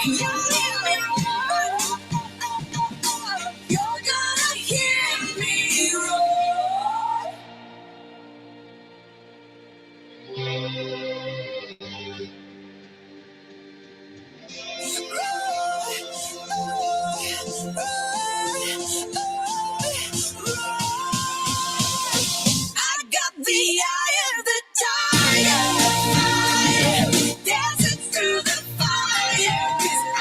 You're gonna hear me roar. I got the eye of the tiger, dancing through the fire. 'Cause I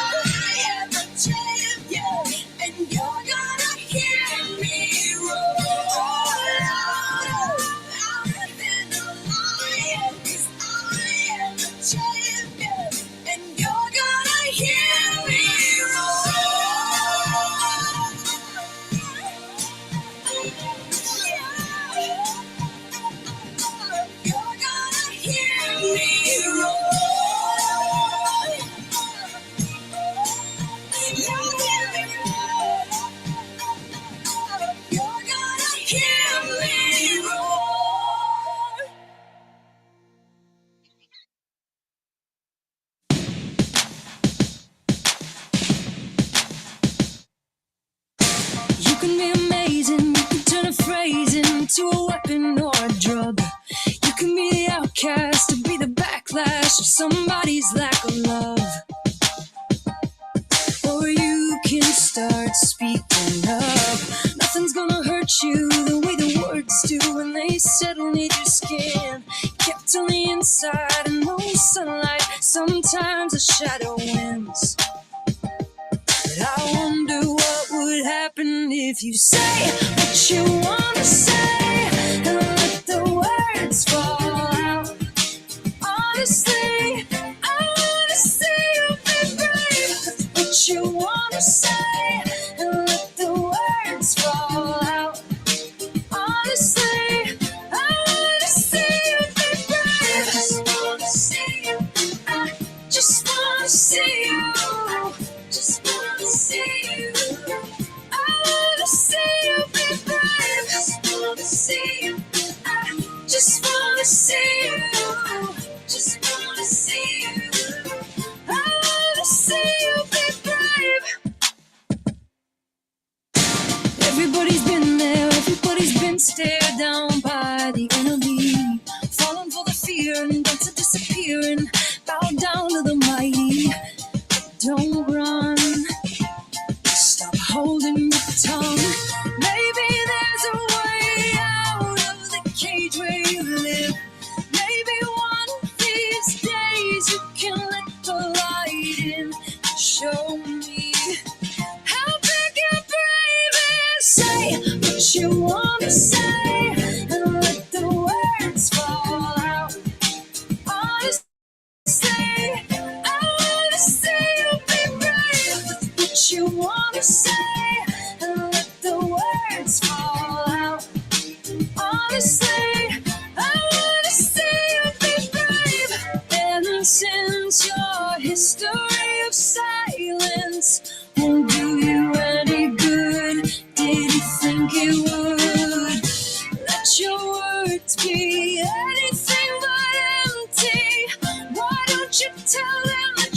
am a champion, and you're gonna hear me roar louder than a lion. 'Cause I am a champion, and you're gonna hear me roar. You're gonna hear me roar. You're gonna hear me roar. You can be amazing, you can turn a phrase into a weapon or a drug. You can be the outcast to be the backlash of somebody's lack of love. Or you can start speaking up. Nothing's gonna hurt you the way the words do when they settle near your skin. Kept on the inside and no sunlight, sometimes a shadow wins. But I wonder what would happen if you say what you wanna say and let the words fall out. Honestly, I wanna see you be brave. What you wanna say and let the words fall out. Honestly, I wanna see you be brave. I just wanna see you. I just wanna see you. Just wanna see you. I wanna see you be brave. Just wanna see you. I just wanna see you. Just wanna see you. I wanna see you be brave. Everybody's been there, everybody's been stared down by the enemy. Falling for the fear and then to disappear and bow down to the mighty. Don't run, stop holding your tongue. Maybe there's a way out of the cage where you live. Maybe one of these days you can let the light in. Show me how big and brave is. Say what you wanna say and let the words fall out. Honestly, I wanna see you be brave. What you wanna say and let the words fall out. Honestly, I wanna see you be brave. And since your history of silence won't do you any good, did you think it would? Let your words be anything but empty. Why don't you tell them the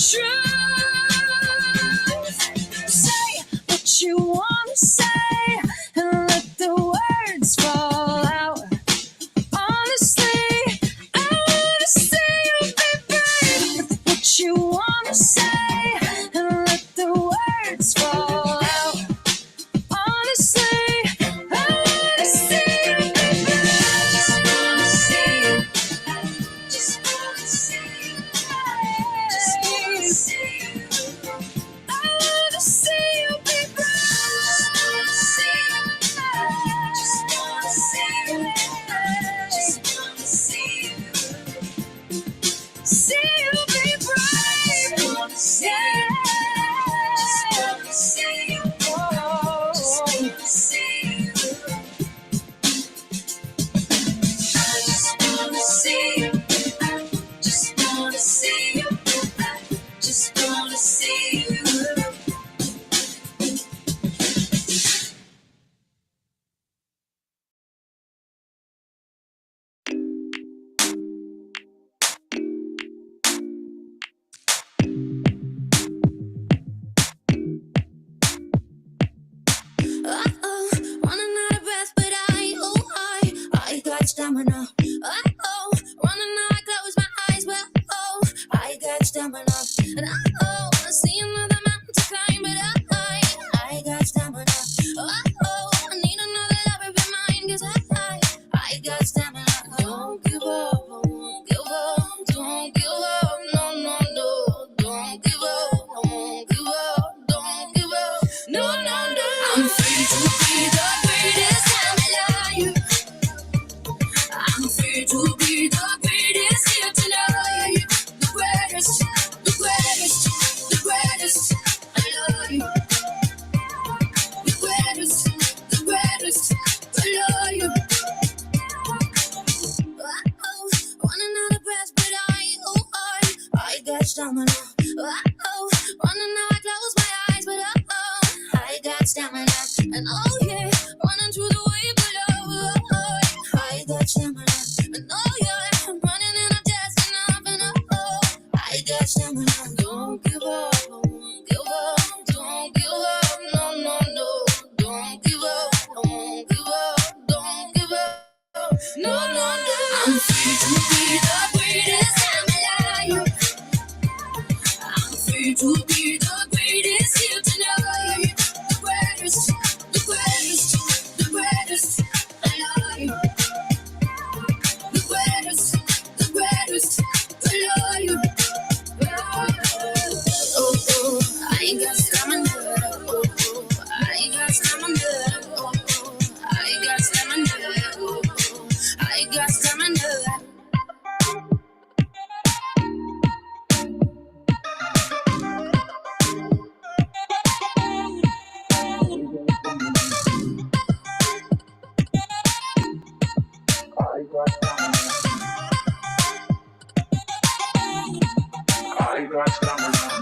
truth? Say what you wanna say and let the words fall out. Honestly, I wanna see you be brave. What you wanna say and let the words fall out. Honestly, I wanna see you be brave. Just wanna see you. Just wanna see you. Just wanna see you. I wanna see you be brave. Just wanna see you. Just wanna see you. Just wanna see you. See you be brave. Just wanna see you. Just wanna see you. Just wanna see you. I just wanna see you. I just wanna see you. I just wanna see you. stamina. And I see another mountain to climb, but I got stamina. I need another lover be mine, 'cause I got stamina. Don't give up, I won't give up. Don't give up, no, no, no. Don't give up, I won't give up. Don't give up, no, no, no. I'm free to be the greatest I'm alive. I'm free to be the greatest here tonight. The greatest, the greatest, the greatest. I love you. The greatest, the greatest. I love you. Want another breath, but I got stamina. Wanna now I close my eyes, but I got stamina. And oh yeah, running through the wave below. I got stamina. And oh yeah, I'm running and I'm dancing up and I got stamina. Don't give up, I won't give up. Don't give up, no, no, no. Don't give up, I won't give up. Don't give up, no, no, no. I'm free to be the greatest I'm alive. I'm free to be the greatest here tonight. The greatest, the greatest, the greatest. I love you. The greatest, the greatest. I love you. Oh, oh, I ain't got stamina. Oh, oh, I ain't got stamina. Oh, oh, I got stamina. Oh, oh, I got stamina.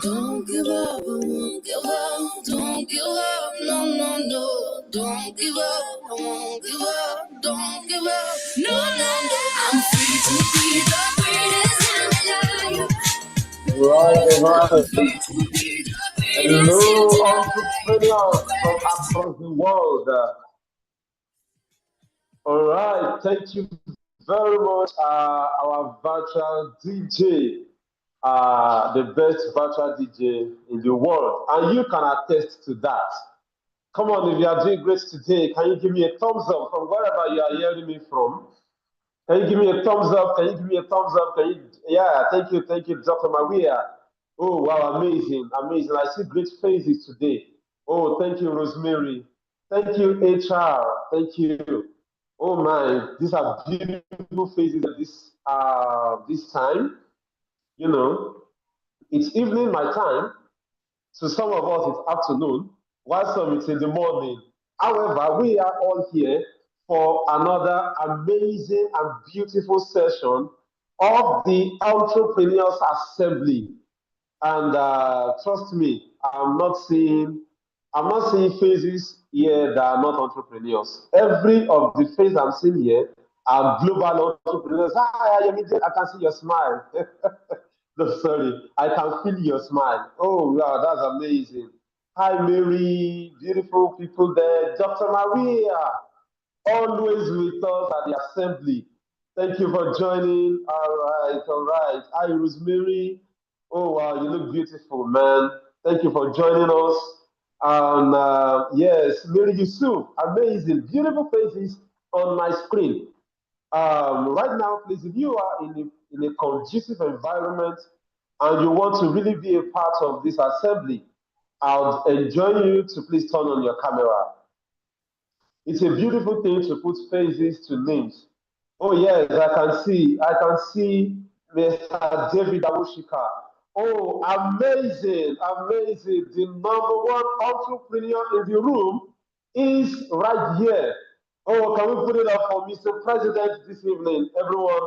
Don't give up, I won't give up. Don't give up, no, no, no. Don't give up, I won't give up. Don't give up, no, no, no. I'm free to be the greatest I'm alive. Right. I'm free to be the greatest Hello, here entrepreneurs from across the world. All right, thank you very much, our virtual DJ, the best virtual DJ in the world, and you can attest to that. Come on, if you are doing great today, can you give me a thumbs up from wherever you are hearing me from? Can you give me a thumbs up? Can you give me a thumbs up? Can you? Yeah, thank you, Dr. Maria. Oh, wow, amazing, amazing. I see great faces today. Oh, thank you, Rosemary. Thank you, HR. Thank you. Oh my, these are beautiful faces at this time. You know, it's evening my time. So some of us it's afternoon, while some it's in the morning. However, we are all here for another amazing and beautiful session of the Entrepreneurs Assembly. And trust me, I'm not seeing faces here that are not entrepreneurs. Every of the faces I'm seeing here are global entrepreneurs. Hi, I can see your smile. No, sorry, I can feel your smile. Oh, wow, that's amazing. Hi, Mary, beautiful people there. Dr. Maria, always with us at the assembly. Thank you for joining. All right, all right. Hi, Rosemary. Oh, wow, you look beautiful, man. Thank you for joining us. And yes, Mary Yusuf, amazing, beautiful faces on my screen. Right now, please, if you are in a conducive environment and you want to really be a part of this assembly, I would enjoin you to please turn on your camera. It's a beautiful thing to put faces to names. Oh yes, I can see Mr. David Awushika. Oh, amazing, amazing. The number one entrepreneur in the room is right here. Oh, can we put it up for Mr. President this evening, everyone?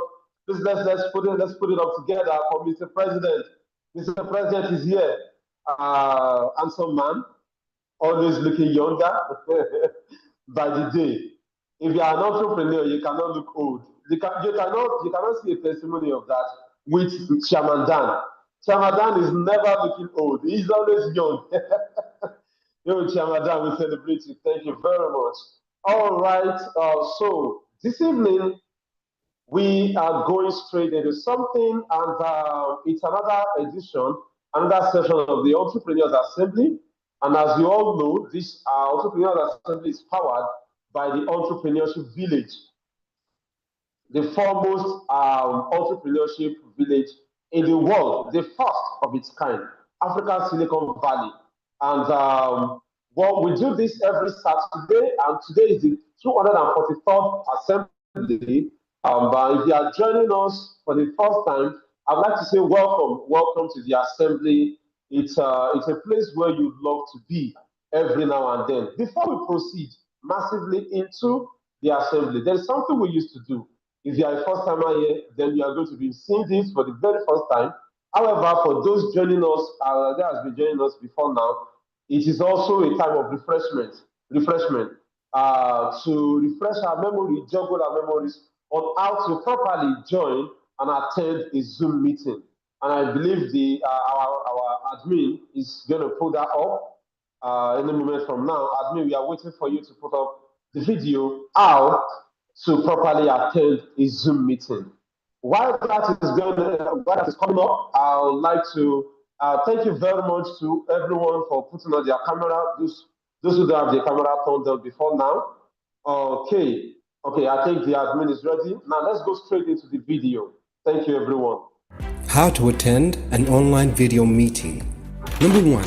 Please let's put it up together for Mr. President. Mr. President is here. Handsome man, always looking younger by the day. If you are an entrepreneur, you cannot look old. You cannot see a testimony of that with Chairman Dan. Chairman Dan is never looking old. He's always young. Yo, Chairman Dan, we celebrate you. Thank you very much. All right. So this evening We are going straight into something, and it's another edition, another session of the Entrepreneurs Assembly. And as you all know, this Entrepreneurs Assembly is powered by the Entrepreneurship Village, the foremost entrepreneurship village in the world, the first of its kind, African Silicon Valley. And well, we do this every Saturday, and today is the 243rd assembly. But if you are joining us for the first time, I'd like to say welcome, welcome to the assembly. It's a place where you'd love to be every now and then. Before we proceed massively into the assembly, there's something we used to do. If you are a first timer here, then you are going to be seeing this for the very first time. However, for those joining us, that has been joining us before now, it is also a time of refreshment to refresh our memory, juggle our memories on how to properly join and attend a Zoom meeting. And I believe our admin is going to put that up any moment from now. Admin, we are waiting for you to put up the video how to properly attend a Zoom meeting. While that is coming up, I would like to thank you very much to everyone for putting on their camera. Those who don't have their camera turned on before now. Okay, I think the admin is ready. Now let's go straight into the video. Thank you, everyone. How to attend an online video meeting. Number 1,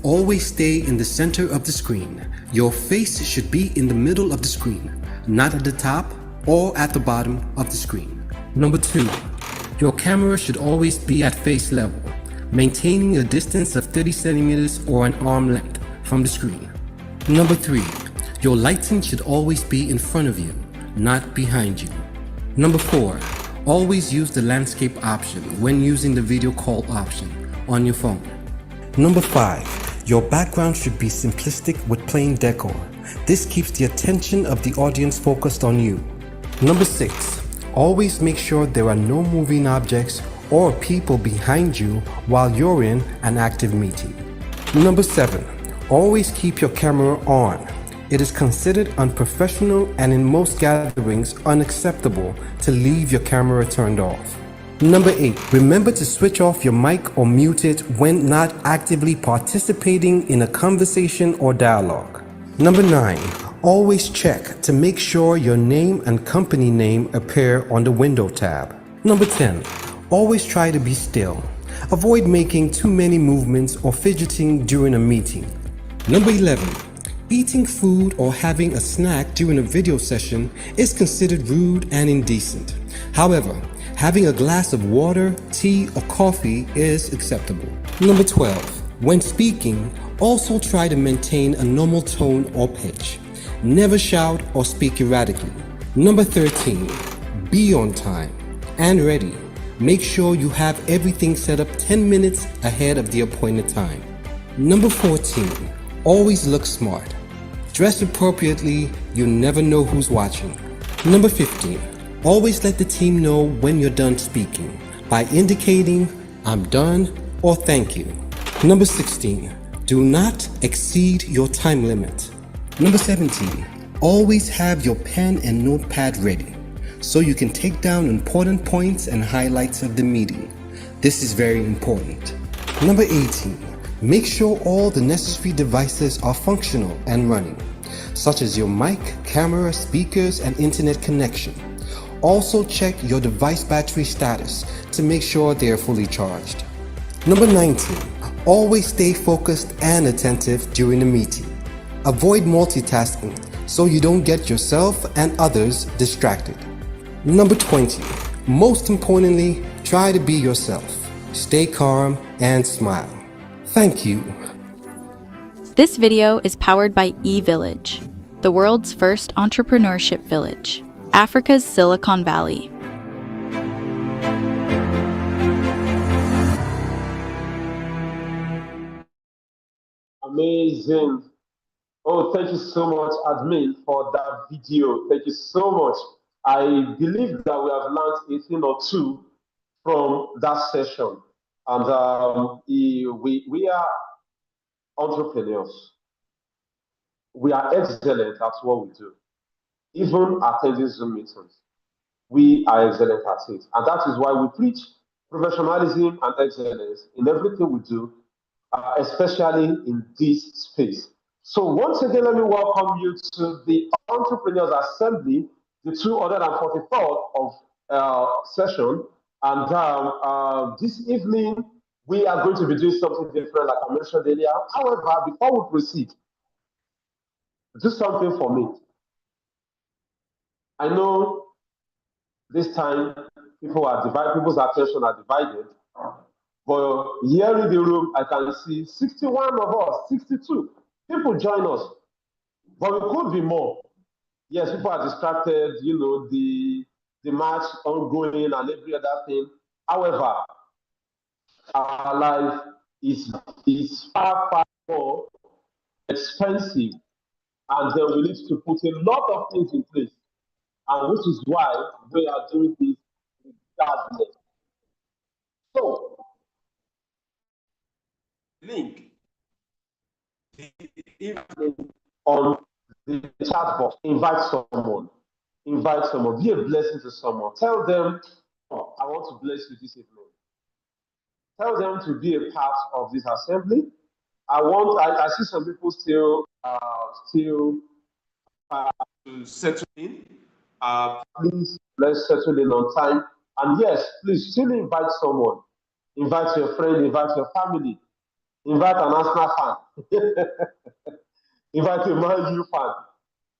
always stay in the center of the screen. Your face should be in the middle of the screen, not at the top or at the bottom of the screen. Number 2, your camera should always be at face level, maintaining a distance of 30 centimeters or an arm length from the screen. Number 3, your lighting should always be in front of you, not behind you. Number 4, always use the landscape option when using the video call option on your phone. Number 5, your background should be simplistic with plain decor. This keeps the attention of the audience focused on you. Number 6, always make sure there are no moving objects or people behind you while you're in an active meeting. Number 7, always keep your camera on. It is considered unprofessional and in most gatherings unacceptable to leave your camera turned off. Number 8, remember to switch off your mic or mute it when not actively participating in a conversation or dialogue. Number 9, always check to make sure your name and company name appear on the window tab. Number 10, always try to be still. Avoid making too many movements or fidgeting during a meeting. Number 11, eating food or having a snack during a video session is considered rude and indecent. However, having a glass of water, tea, or coffee is acceptable. Number 12, when speaking, also try to maintain a normal tone or pitch. Never shout or speak erratically. Number 13, be on time and ready. Make sure you have everything set up 10 minutes ahead of the appointed time. Number 14, always look smart. Dress appropriately, you never know who's watching. Number 15, always let the team know when you're done speaking by indicating I'm done or thank you. Number 16, do not exceed your time limit. Number 17, always have your pen and notepad ready so you can take down important points and highlights of the meeting. This is very important. Number 18, make sure all the necessary devices are functional and running, such as your mic, camera, speakers, and internet connection. Also check your device battery status to make sure they are fully charged. Number 19, always stay focused and attentive during the meeting. Avoid multitasking so you don't get yourself and others distracted. Number 20, most importantly, try to be yourself. Stay calm and smile. Thank you. This video is powered by eVillage, the world's first entrepreneurship village, Africa's Silicon Valley. Amazing. Oh, thank you so much, admin, for that video. Thank you so much. I believe that we have learned a thing or two from that session. And we are entrepreneurs. We are excellent at what we do, even attending Zoom meetings. we are excellent at it. And that is why we preach professionalism and excellence in everything we do, especially in this space. So once again, let me welcome you to the Entrepreneurs Assembly, the 243rd of session. And this evening, we are going to be doing something different, like I mentioned earlier. However, before we proceed, do something for me. I know this time people are divided, people's attention are divided. But here in the room, I can see 61 of us, 62 people join us. But it could be more. Yes, people are distracted, you know, the match ongoing and every other thing. However, our life is far, far more expensive, and then we need to put a lot of things in place, and which is why we are doing this regardless. So, link on the chat box. Invite someone. Invite someone. Be a blessing to someone. Tell them, oh, I want to bless you this evening. Tell them to be a part of this assembly. I see some people still to settle in. Please, let's settle in on time. And yes, please still invite someone. Invite your friend, invite your family, invite an Arsenal fan, invite a Man U fan,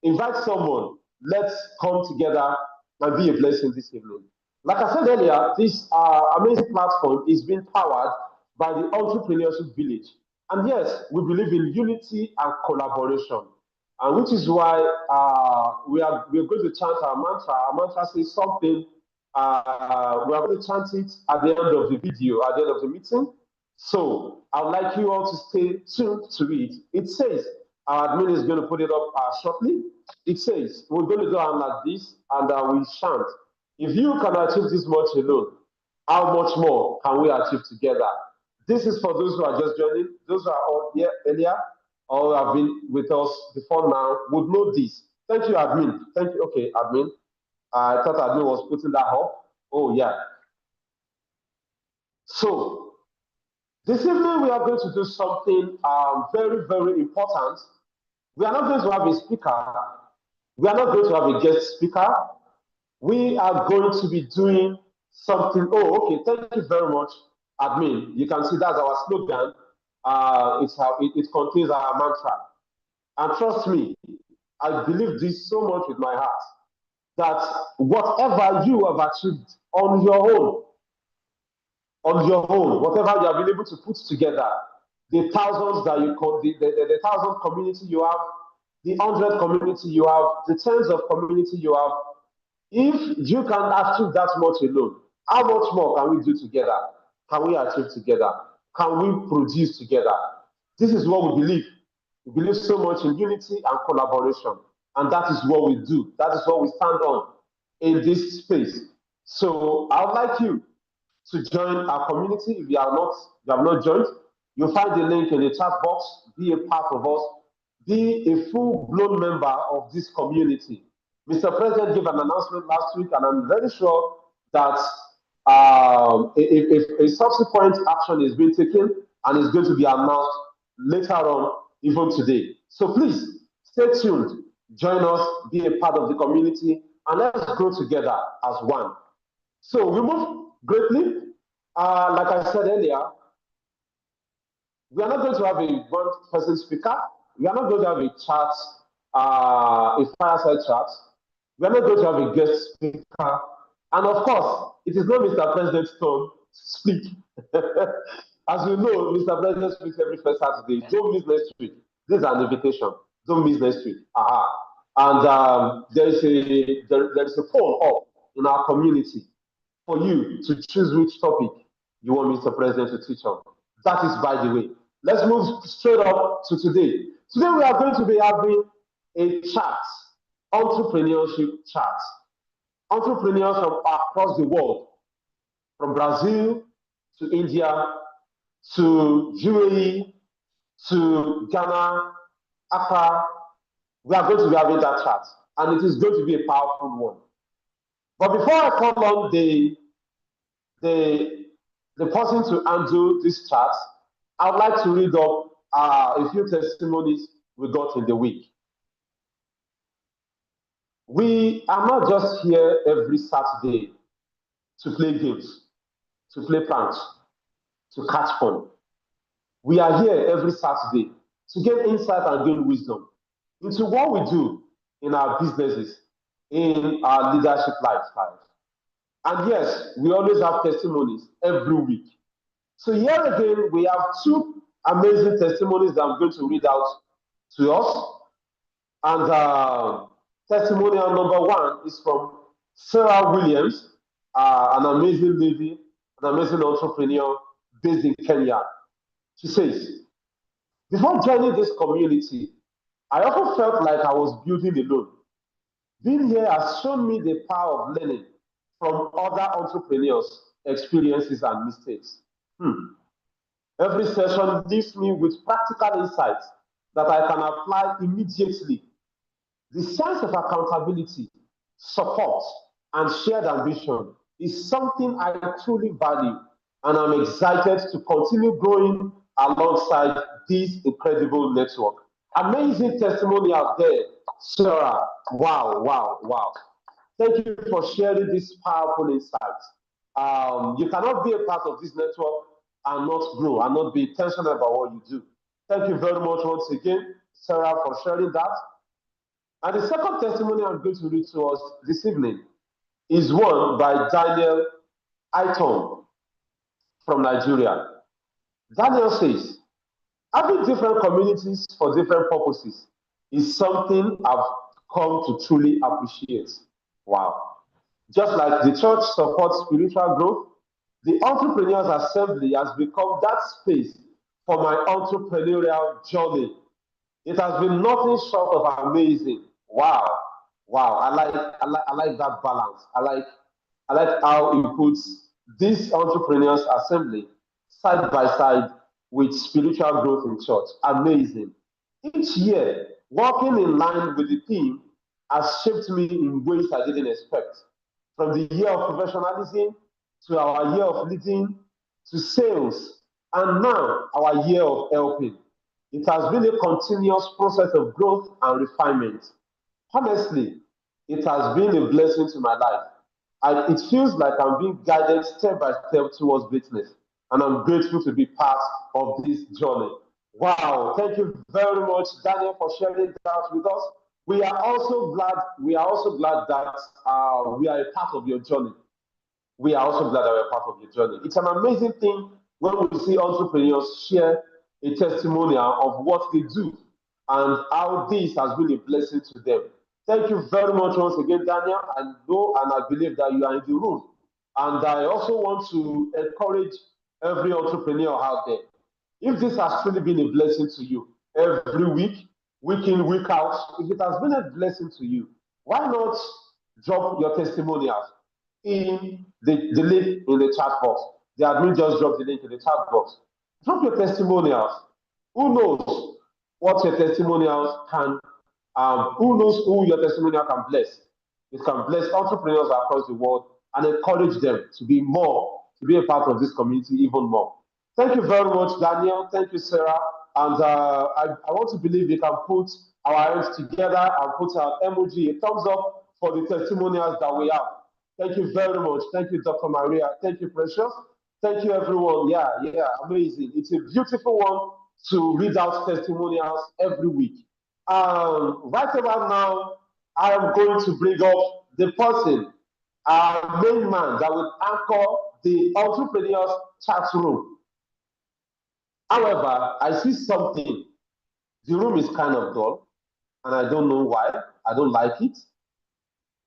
invite someone. Let's come together and be a blessing this evening. Like I said earlier, this amazing platform is being powered by the Entrepreneurship Village. And yes, we believe in unity and collaboration. And which is why we are going to chant our mantra. Our mantra says something. We are going to chant it at the end of the video, at the end of the meeting. So I'd like you all to stay tuned to it. It says, our admin is going to put it up shortly. It says, we're going to go on like this, and we chant. If you can achieve this much alone, how much more can we achieve together? This is for those who are just joining, those who are all here earlier, or have been with us before now, would know this. Thank you, admin. Thank you. Okay, admin. I thought admin was putting that up. Oh, yeah. So, this evening we are going to do something very, very important. We are not going to have a speaker. We are not going to have a guest speaker. We are going to be doing something. Oh, okay. Thank you very much, admin. You can see that's our slogan. It contains our mantra. And trust me, I believe this so much with my heart, that whatever you have achieved on your own, whatever you have been able to put together, the thousands that you call, the thousand community you have, the 100 community you have, the tens of community you have, if you can achieve that much alone, how much more can we do together? Can we achieve together? Can we produce together? This is what we believe. We believe so much in unity and collaboration. And that is what we do. That is what we stand on in this space. So I would like you to join our community. If you have not joined, you'll find the link in the chat box. Be a part of us. Be a full-blown member of this community. Mr. President gave an announcement last week, and I'm very sure that a subsequent action is being taken and is going to be announced later on, even today. So please stay tuned, join us, be a part of the community, and let's grow together as one. So we move greatly. Like I said earlier, we are not going to have a one-person speaker. We are not going to have a chat, a fireside chat. We are not going to have a guest speaker. And of course, it is not Mr. President's turn to speak. As you know, Mr. President speaks every first Saturday. Don't miss next week. This is an invitation. Don't miss next week. And there is a poll up in our community for you to choose which topic you want Mr. President to teach on. That is by the way. Let's move straight up to today. Today we are going to be having a chat, entrepreneurship chat. Entrepreneurs from across the world, from Brazil to India to UAE to Ghana, Accra. We are going to be having that chat, and it is going to be a powerful one. But before I call on the person to undo this chart, I would like to read up a few testimonies we got in the week. We are not just here every Saturday to play games, to play pranks, to catch fun. We are here every Saturday to get insight and gain wisdom into what we do in our businesses, in our leadership lifestyle. And yes, we always have testimonies every week. So here again, we have two amazing testimonies that I'm going to read out to us. And testimonial number one is from Sarah Williams, an amazing lady, an amazing entrepreneur based in Kenya. She says, before joining this community, I often felt like I was building alone. Being here has shown me the power of learning from other entrepreneurs' experiences and mistakes. Every session leaves me with practical insights that I can apply immediately. The sense of accountability, support, and shared ambition is something I truly value, and I'm excited to continue growing alongside this incredible network. Amazing testimony out there, Sarah. Wow, wow, wow. Thank you for sharing this powerful insight. You cannot be a part of this network and not grow and not be intentional about what you do. Thank you very much once again, Sarah, for sharing that. And the second testimony I'm going to read to us this evening is one by Daniel Aiton from Nigeria. Daniel says, having different communities for different purposes is something I've come to truly appreciate. Wow. Just like the church supports spiritual growth, the Entrepreneurs Assembly has become that space for my entrepreneurial journey. It has been nothing short of amazing. Wow. Wow. I like that balance. I like how he puts this Entrepreneurs Assembly side by side with spiritual growth in church. Amazing. Each year, working in line with the theme has shaped me in ways I didn't expect. From the year of professionalism to our year of leading to sales, and now our year of helping. It has been a continuous process of growth and refinement. Honestly, it has been a blessing to my life. It feels like I'm being guided step by step towards greatness, and I'm grateful to be part of this journey. Wow, thank you very much, Daniel, for sharing that with us. We are also glad that we are a part of your journey. We are also glad that we're part of your journey. It's an amazing thing when we see entrepreneurs share a testimonial of what they do and how this has been a blessing to them. Thank you very much once again, Daniel. I know and I believe that you are in the room. And I also want to encourage every entrepreneur out there. If this has truly been a blessing to you every week, week in, week out, if it has been a blessing to you, why not drop your testimonials in the link in the chat box? The admin just dropped the link in the chat box. Drop your testimonials. Who knows what your testimonials can, who knows who your testimonial can bless? It can bless entrepreneurs across the world and encourage them to be a part of this community even more. Thank you very much, Daniel. Thank you, Sarah. And I want to believe we can put our hands together and put an emoji, a thumbs up for the testimonials that we have. Thank you very much. Thank you, Dr. Maria. Thank you, Precious. Thank you, everyone. Yeah, amazing. It's a beautiful one to read out testimonials every week. Right about now, I am going to bring up the person, our main man that will anchor the entrepreneurs chat room. However, I see something. The room is kind of dull, and I don't know why. I don't like it.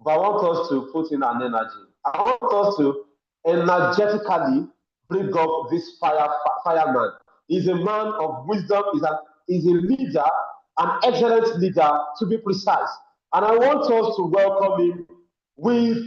But I want us to put in an energy. I want us to energetically bring up this fireman. He's a man of wisdom. He's a leader, an excellent leader, to be precise. And I want us to welcome him with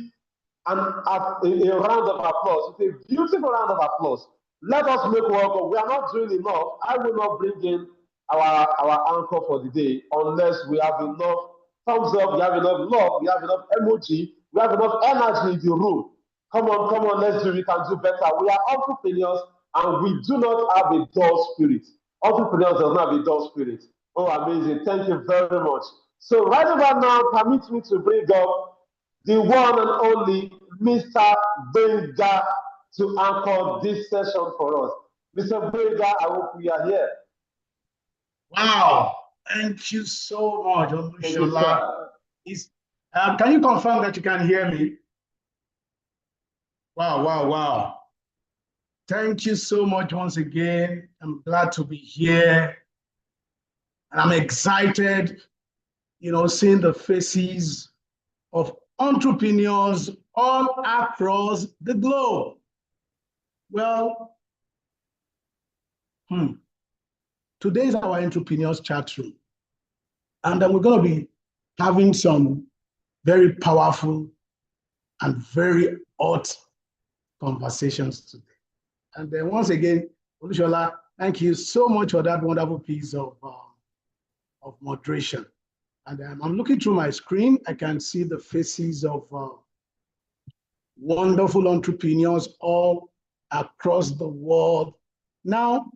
a round of applause. It's a beautiful round of applause. Let us make welcome. We are not doing enough. I will not bring in our anchor for the day unless we have enough thumbs up, we have enough love, we have enough emoji, We have enough energy in the room. Come on, let's do it. We can do better. We are entrepreneurs and we do not have a dull spirit. Entrepreneurs does not have a dull spirit. Oh, amazing. Thank you very much. So right about now, permit me to bring up the one and only Mr. Benga to anchor this session for us. Mr. Benga, I hope we are here. Wow. Thank you so much, Olushola. Can you confirm that you can hear me? Wow. Thank you so much once again. I'm glad to be here. And I'm excited, seeing the faces of entrepreneurs all across the globe. Well, today is our entrepreneurs chat room. And then we're going to be having some very powerful and very hot conversations today. And then once again, Olushola, thank you so much for that wonderful piece of moderation. And I'm looking through my screen. I can see the faces of wonderful entrepreneurs all across the world. Now,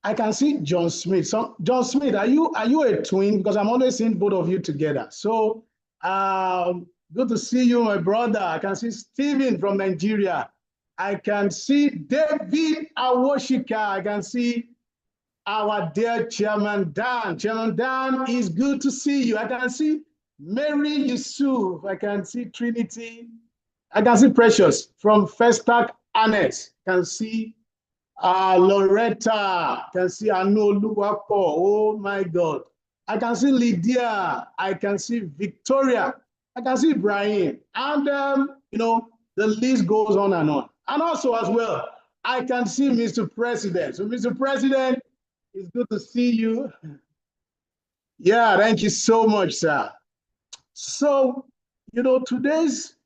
I can see John Smith. So, John Smith, are you a twin? Because I'm always seeing both of you together. So, good to see you, my brother. I can see Stephen from Nigeria. I can see David Awoshika. I can see our dear Chairman Dan. Chairman Dan, is good to see you. I can see Mary Yusuf. I can see Trinity. I can see Precious from Festac Annex. I can see Loretta. I can see Anu Oluwapo. Oh my God. I can see Lydia. I can see Victoria. I can see Ibrahim. And, the list goes on and on. And also as well, I can see Mr. President. So Mr. President, it's good to see you. Yeah, thank you so much, sir. So, today's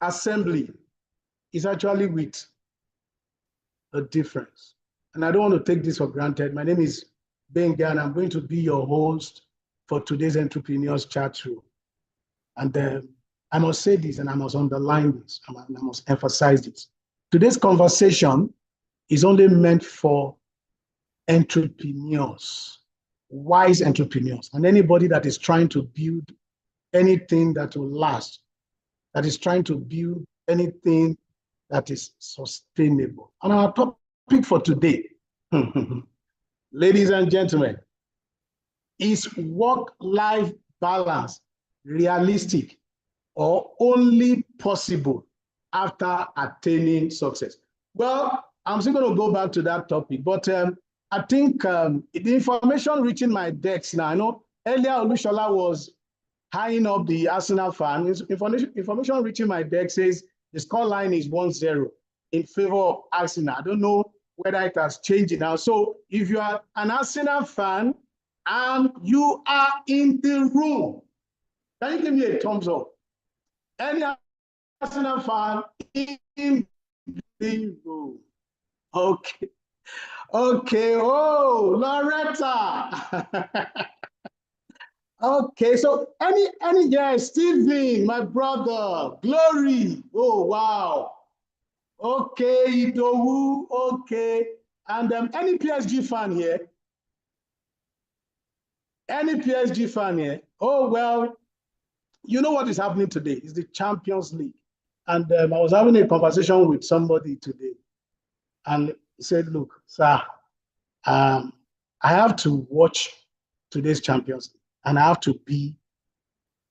assembly is actually with a difference. And I don't want to take this for granted. My name is Benga, and I'm going to be your host for today's Entrepreneurs Chat Room. And I must say this, and I must underline this, and I must emphasize this. Today's conversation is only meant for entrepreneurs, wise entrepreneurs, and anybody that is trying to build anything that will last, that is trying to build anything that is sustainable. And our topic for today, ladies and gentlemen, is work-life balance realistic or only possible after attaining success? Well, I'm still going to go back to that topic, but I think the information reaching my decks now, I know earlier Olushola was high up the Arsenal fan. Information reaching my deck says the scoreline is 1-0 in favor of Arsenal. I don't know whether it has changed now. So if you are an Arsenal fan and you are in the room, can you give me a thumbs up? Any Arsenal fan in the room? Okay. Oh, Loretta. Okay, so any Stephen, my brother, Glory. Oh, wow. Okay, Idowu. Okay. And any PSG fan here? Any PSG fan here? Oh, well, you know what is happening today? It's the Champions League. And I was having a conversation with somebody today. And he said, look, sir, I have to watch today's Champions League. And I have to be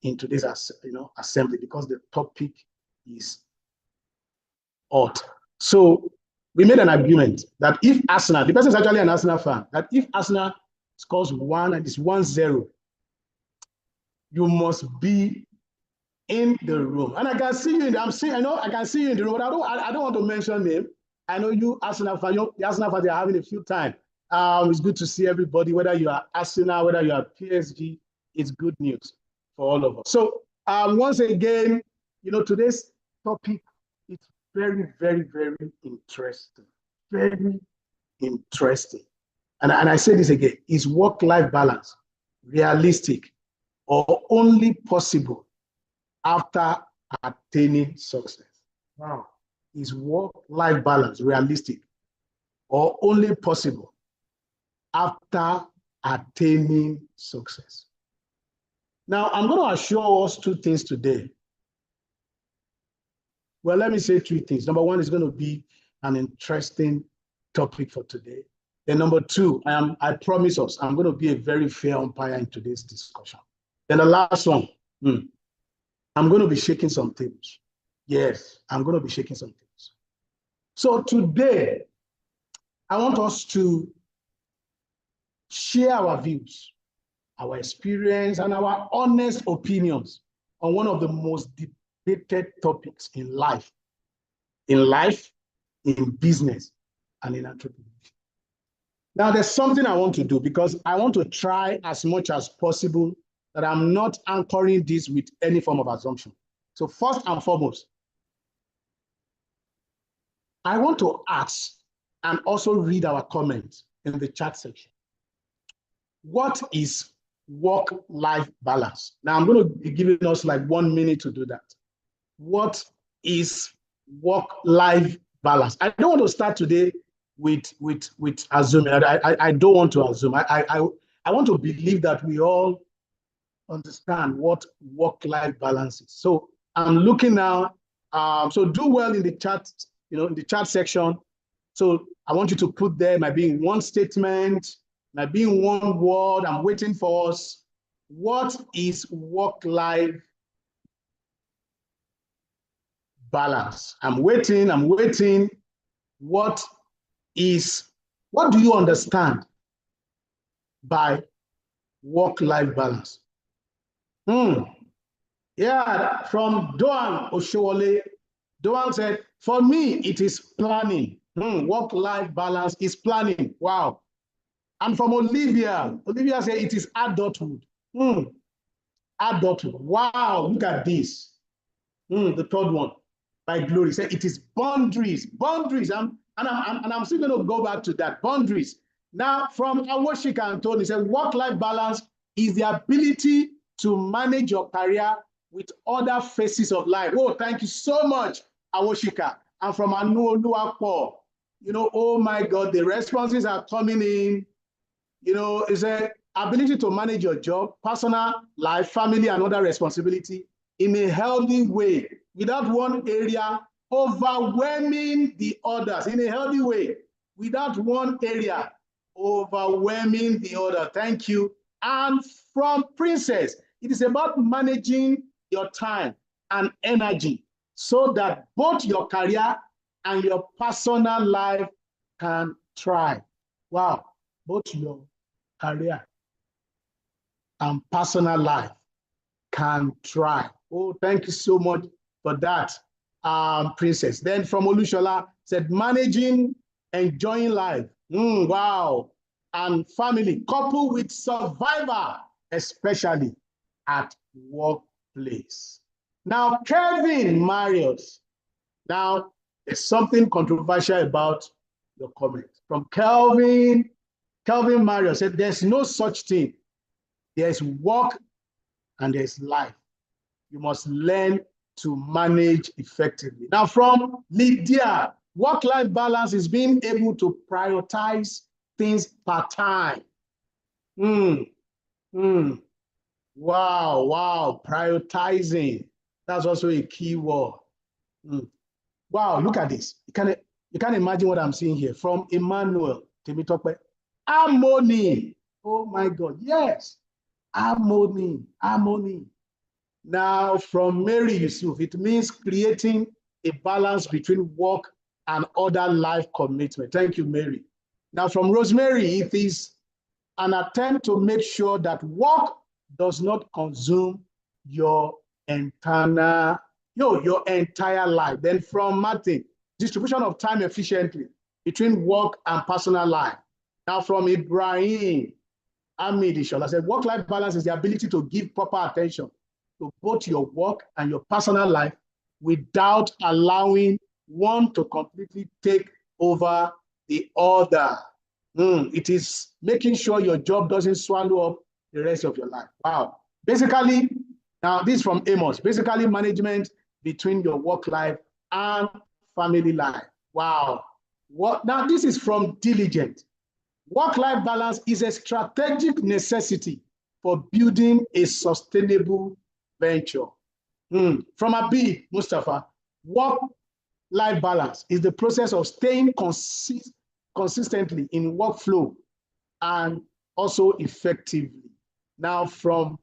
in today's assembly because the topic is hot. So we made an agreement that if Arsenal, the person is actually an Arsenal fan, that if Arsenal scores 1 and it's 1-0, you must be in the room. And I can see you I can see you in the room, but I don't want to mention name. I know you Arsenal fan, the Arsenal fans, they are having a few time. It's good to see everybody, whether you are Arsenal, whether you are PSG, it's good news for all of us. So once again, today's topic is very, very, very interesting. Very interesting. And I say this again, is work-life balance realistic or only possible after attaining success? Wow. Is work-life balance realistic or only possible after attaining success? Now, I'm going to assure us two things today. Well, let me say three things. Number one, is going to be an interesting topic for today. Then number two, I promise us, I'm going to be a very fair umpire in today's discussion. Then the last one, I'm going to be shaking some tables. Yes, I'm going to be shaking some tables. So today, I want us to share our views, our experience, and our honest opinions on one of the most debated topics in life, in business, and in entrepreneurship. Now, there's something I want to do because I want to try as much as possible that I'm not anchoring this with any form of assumption. So first and foremost, I want to ask and also read our comments in the chat section. What is work-life balance? Now, I'm going to be giving us like 1 minute to do that. What is work-life balance? I don't want to start today with assuming. I don't want to assume. I want to believe that we all understand what work-life balance is. So I'm looking now. So do well in the chat, in the chat section. So I want you to put there, might be in one statement, might be in one word. I'm waiting for us. What is work-life balance? I'm waiting. What do you understand by work-life balance? Yeah, from Doan Oshowole. Doan said, for me, it is planning. Work-life balance is planning. Wow. And from Olivia said it is adulthood. Adulthood. Wow, look at this. The third one by Glory said it is boundaries. Boundaries. And I'm still going to go back to that. Boundaries. Now, from Awoshika and Tony said work-life balance is the ability to manage your career with other phases of life. Oh, thank you so much, Awoshika. And from Anu Oluwapo, oh my God, the responses are coming in. It's an ability to manage your job, personal life, family, and other responsibility in a healthy way, without one area overwhelming the others, in a healthy way, without one area overwhelming the other. Thank you. And from Princess, it is about managing your time and energy so that both your career and your personal life can thrive. Wow, both your career and personal life can thrive. Oh, thank you so much for that, Princess. Then from Olushola said, managing, enjoying life. Wow. And family, coupled with survival, especially at workplace. Now, Kevin Marius. Now, there's something controversial about your comment. From Kelvin Marius said, there's no such thing. There's work and there's life. You must learn to manage effectively. Now, from Lydia, work-life balance is being able to prioritize things per time. Wow, prioritizing. That's also a key word. Wow, look at this. You can imagine what I'm seeing here. From Emmanuel Temitope, harmony. Oh my God, yes. Harmony. Now, from Mary Yusuf, it means creating a balance between work and other life commitment. Thank you, Mary. Now, from Rosemary, it is an attempt to make sure that work does not consume your entire life. Then from Martin, distribution of time efficiently between work and personal life. Now, from Ibrahim Ahmed Ishola said, work-life balance is the ability to give proper attention to both your work and your personal life without allowing one to completely take over the other. It is making sure your job doesn't swallow up the rest of your life. Wow. Basically, now this is from Amos, basically management between your work life and family life. Wow. Now this is from Diligent. Work-life balance is a strategic necessity for building a sustainable venture. From Abi Mustafa, work-life balance is the process of staying consistently in workflow and also effectively. Now from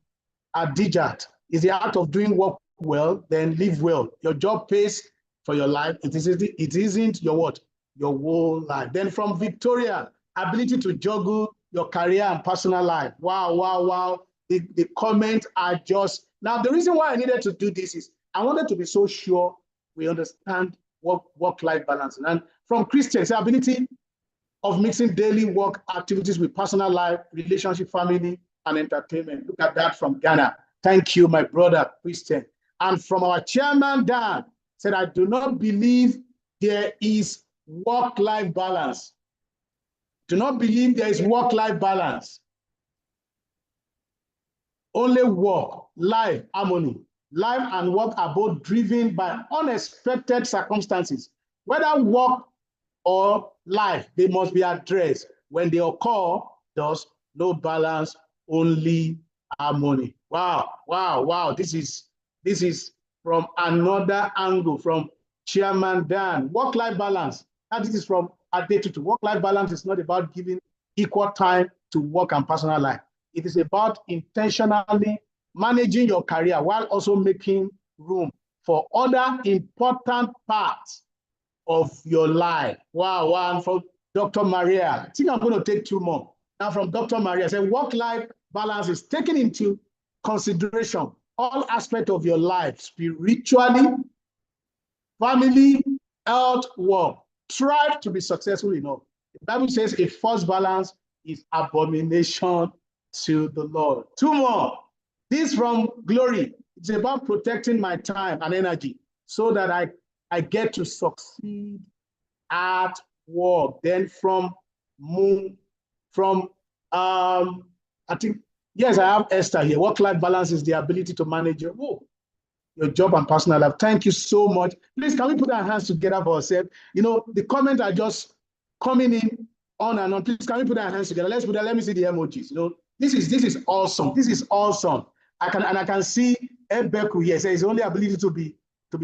Adijat, is the act of doing work well, then live well. Your job pays for your life. It isn't your what? Your whole life. Then from Victoria, ability to juggle your career and personal life. Wow, wow, wow. The comments are just, now the reason why I needed to do this is I wanted to be so sure we understand work-life balance. And from Christians, the ability of mixing daily work activities with personal life, relationship, family, and entertainment. Look at that from Ghana. Thank you, my brother, Christian. And from our chairman, Dan, said, I do not believe there is work-life balance. Do not believe there is work-life balance. Only work, life, harmony. Life and work are both driven by unexpected circumstances. Whether work or life, they must be addressed. When they occur, there's no balance, only harmony. Wow, wow, wow. This is from another angle, from Chairman Dan. Work-life balance. And this is from Adetutu. Work-life balance is not about giving equal time to work and personal life. It is about intentionally managing your career while also making room for other important parts of your life. Wow, wow. And from Dr. Maria, I think I'm going to take two more. Now from Dr. Maria, say work-life balance is taken into consideration all aspects of your life, spiritually, family, health, work. Strive to be successful enough. The Bible says a false balance is abomination to the Lord. Two more. This from Glory. It's about protecting my time and energy so that I get to succeed at work. Then from Moon, from I think, yes, I have Esther here. Work-life balance is the ability to manage your job and personal life. Thank you so much. Please, can we put our hands together for ourselves? You know, the comments are just coming in on and on. Please, can we put our hands together? Let's put that. Let me see the emojis. You know, this is awesome. This is awesome. I can see Ebeku here. Says only ability to be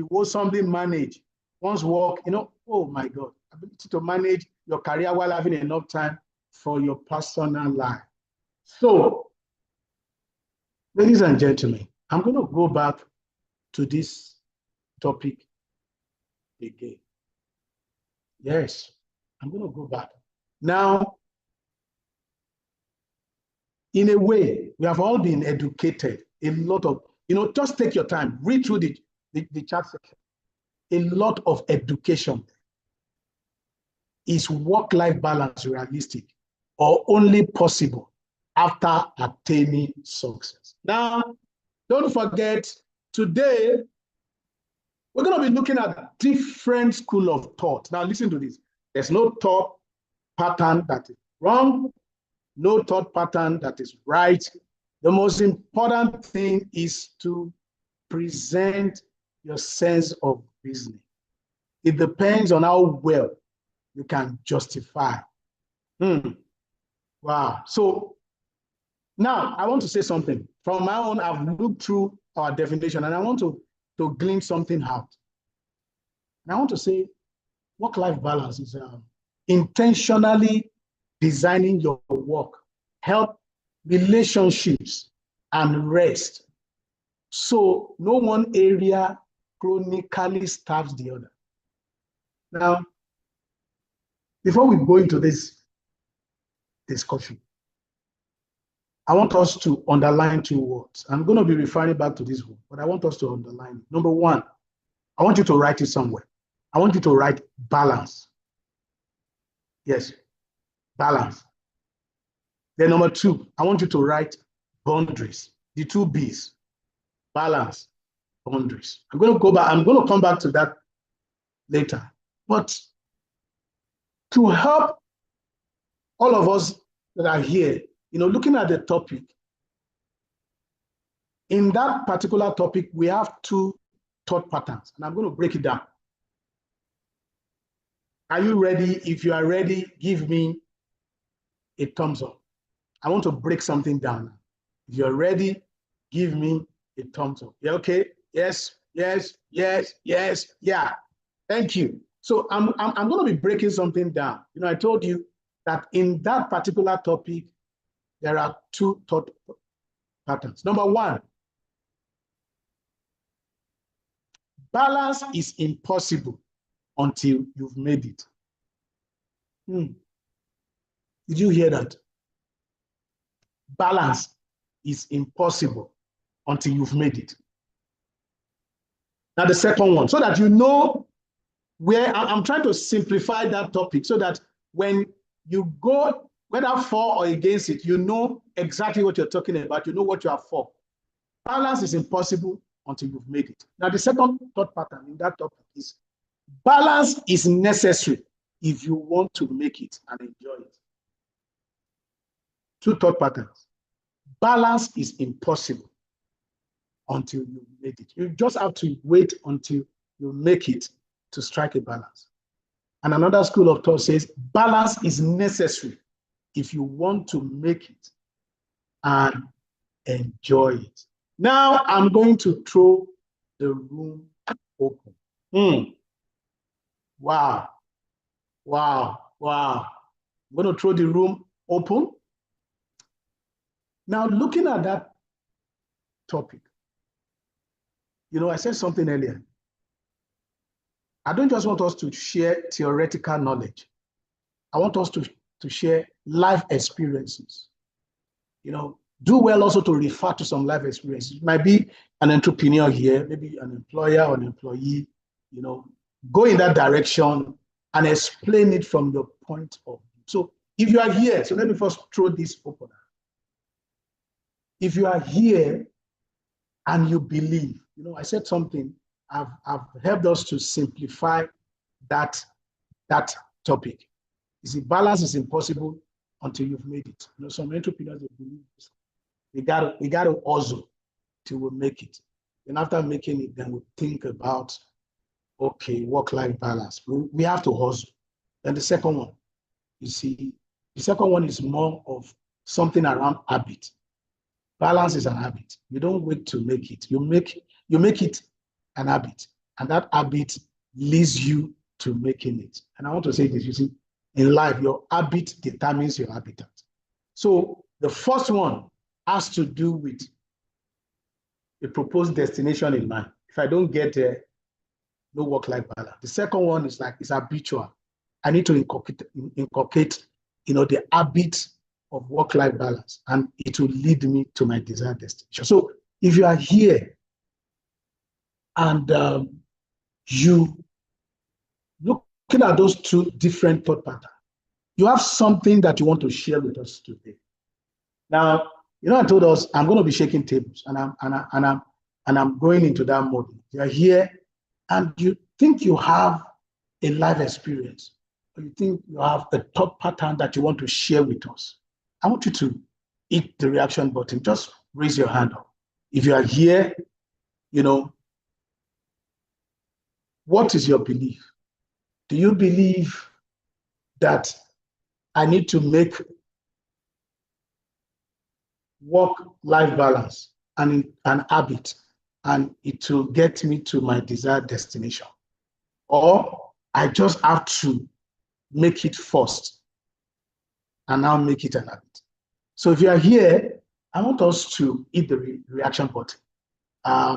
wholesomely managed. One's work, you know, oh my God, ability to manage your career while having enough time for your personal life. So, ladies and gentlemen, I'm going to go back to this topic again. Yes, I'm going to go back. Now, in a way, we have all been educated. A lot of, you know, just take your time, read through the chat section. A lot of education. Is work-life balance realistic or only possible after attaining success? Now, don't forget, today, we're going to be looking at different school of thought. Now, listen to this. There's no thought pattern that is wrong, no thought pattern that is right. The most important thing is to present your sense of reasoning. It depends on how well you can justify. Wow. So now I want to say something. From my own, I've looked through our definition and I want to glean something out. And I want to say work-life balance is intentionally designing your work, help relationships, and rest. So no one area chronically starves the other. Now, before we go into this discussion, I want us to underline two words. I'm going to be referring back to this one, but I want us to underline it. Number one, I want you to write it somewhere. I want you to write balance. Yes, balance. Then number two, I want you to write boundaries. The two B's, balance, boundaries. I'm going to go back. I'm going to come back to that later. But to help all of us that are here, you know, looking at the topic, in that particular topic, we have two thought patterns, and I'm going to break it down. Are you ready? If you are ready, give me a thumbs up. I want to break something down. If you're ready, give me a thumbs up. Yeah, okay? Yes, yes, yes, yes, yeah. Thank you. So I'm going to be breaking something down. You know, I told you that in that particular topic, there are two thought patterns. Number one, balance is impossible until you've made it. Did you hear that? Balance is impossible until you've made it. Now the second one, so that you know where I'm trying to simplify that topic so that when you go, whether for or against it, you know exactly what you're talking about, you know what you are for. Balance is impossible until you've made it. Now the second thought pattern in that topic is balance is necessary if you want to make it and enjoy it. Two thought patterns. Balance is impossible until you made it. You just have to wait until you make it to strike a balance. And another school of thought says balance is necessary if you want to make it and enjoy it. Now I'm going to throw the room open. Wow. Wow. Wow. I'm going to throw the room open. Now, looking at that topic, you know, I said something earlier. I don't just want us to share theoretical knowledge. I want us to share life experiences. You know, do well also to refer to some life experiences. It might be an entrepreneur here, maybe an employer or an employee, you know, go in that direction and explain it from your point of view. So if you are here, so let me first throw this open. If you are here and you believe, you know, I said something, I've helped us to simplify that topic. You see, balance is impossible until you've made it. You know, some entrepreneurs, they believe this. We got to hustle till we make it. And after making it, then we think about, okay, work-life balance. We have to hustle. Then the second one, you see, the second one is more of something around habit. Balance is an habit. You don't wait to make it. You make it an habit. And that habit leads you to making it. And I want to say this, you see, in life, your habit determines your habitat. So the first one has to do with a proposed destination in mind. If I don't get there, no work-life balance. The second one is like, it's habitual. I need to inculcate, you know, the habit of work-life balance, and it will lead me to my desired destination. So if you are here and you looking at those two different thought patterns, you have something that you want to share with us today. Now, you know, I told us I'm going to be shaking tables, and I'm going into that mode. You're here, and you think you have a life experience, or you think you have a thought pattern that you want to share with us. I want you to hit the reaction button. Just raise your hand up. If you are here, you know, what is your belief? Do you believe that I need to make work-life balance and an habit, and it will get me to my desired destination? Or I just have to make it first and now make it an habit? So if you are here, I want us to hit the reaction button.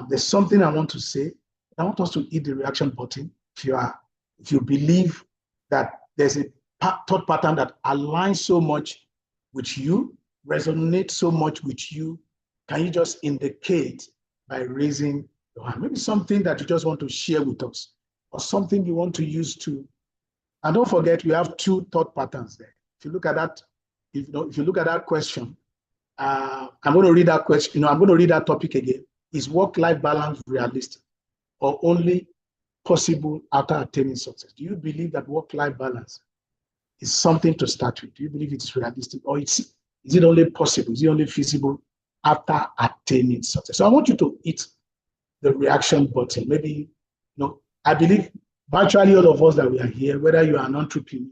There's something I want to say. I want us to hit the reaction button. If you believe that there's a thought pattern that aligns so much with you, resonates so much with you, can you just indicate by raising your hand? Maybe something that you just want to share with us, or something you want to use to. And don't forget, we have two thought patterns there. If you look at that, if you look at that question, I'm going to read that question. You know, I'm going to read that topic again. Is work-life balance realistic, or only possible after attaining success? Do you believe that work-life balance is something to start with? Do you believe it's realistic, or is it only possible? Is it only feasible after attaining success. So I want you to hit the reaction button. Maybe, I believe virtually all of us that we are here, whether you are an entrepreneur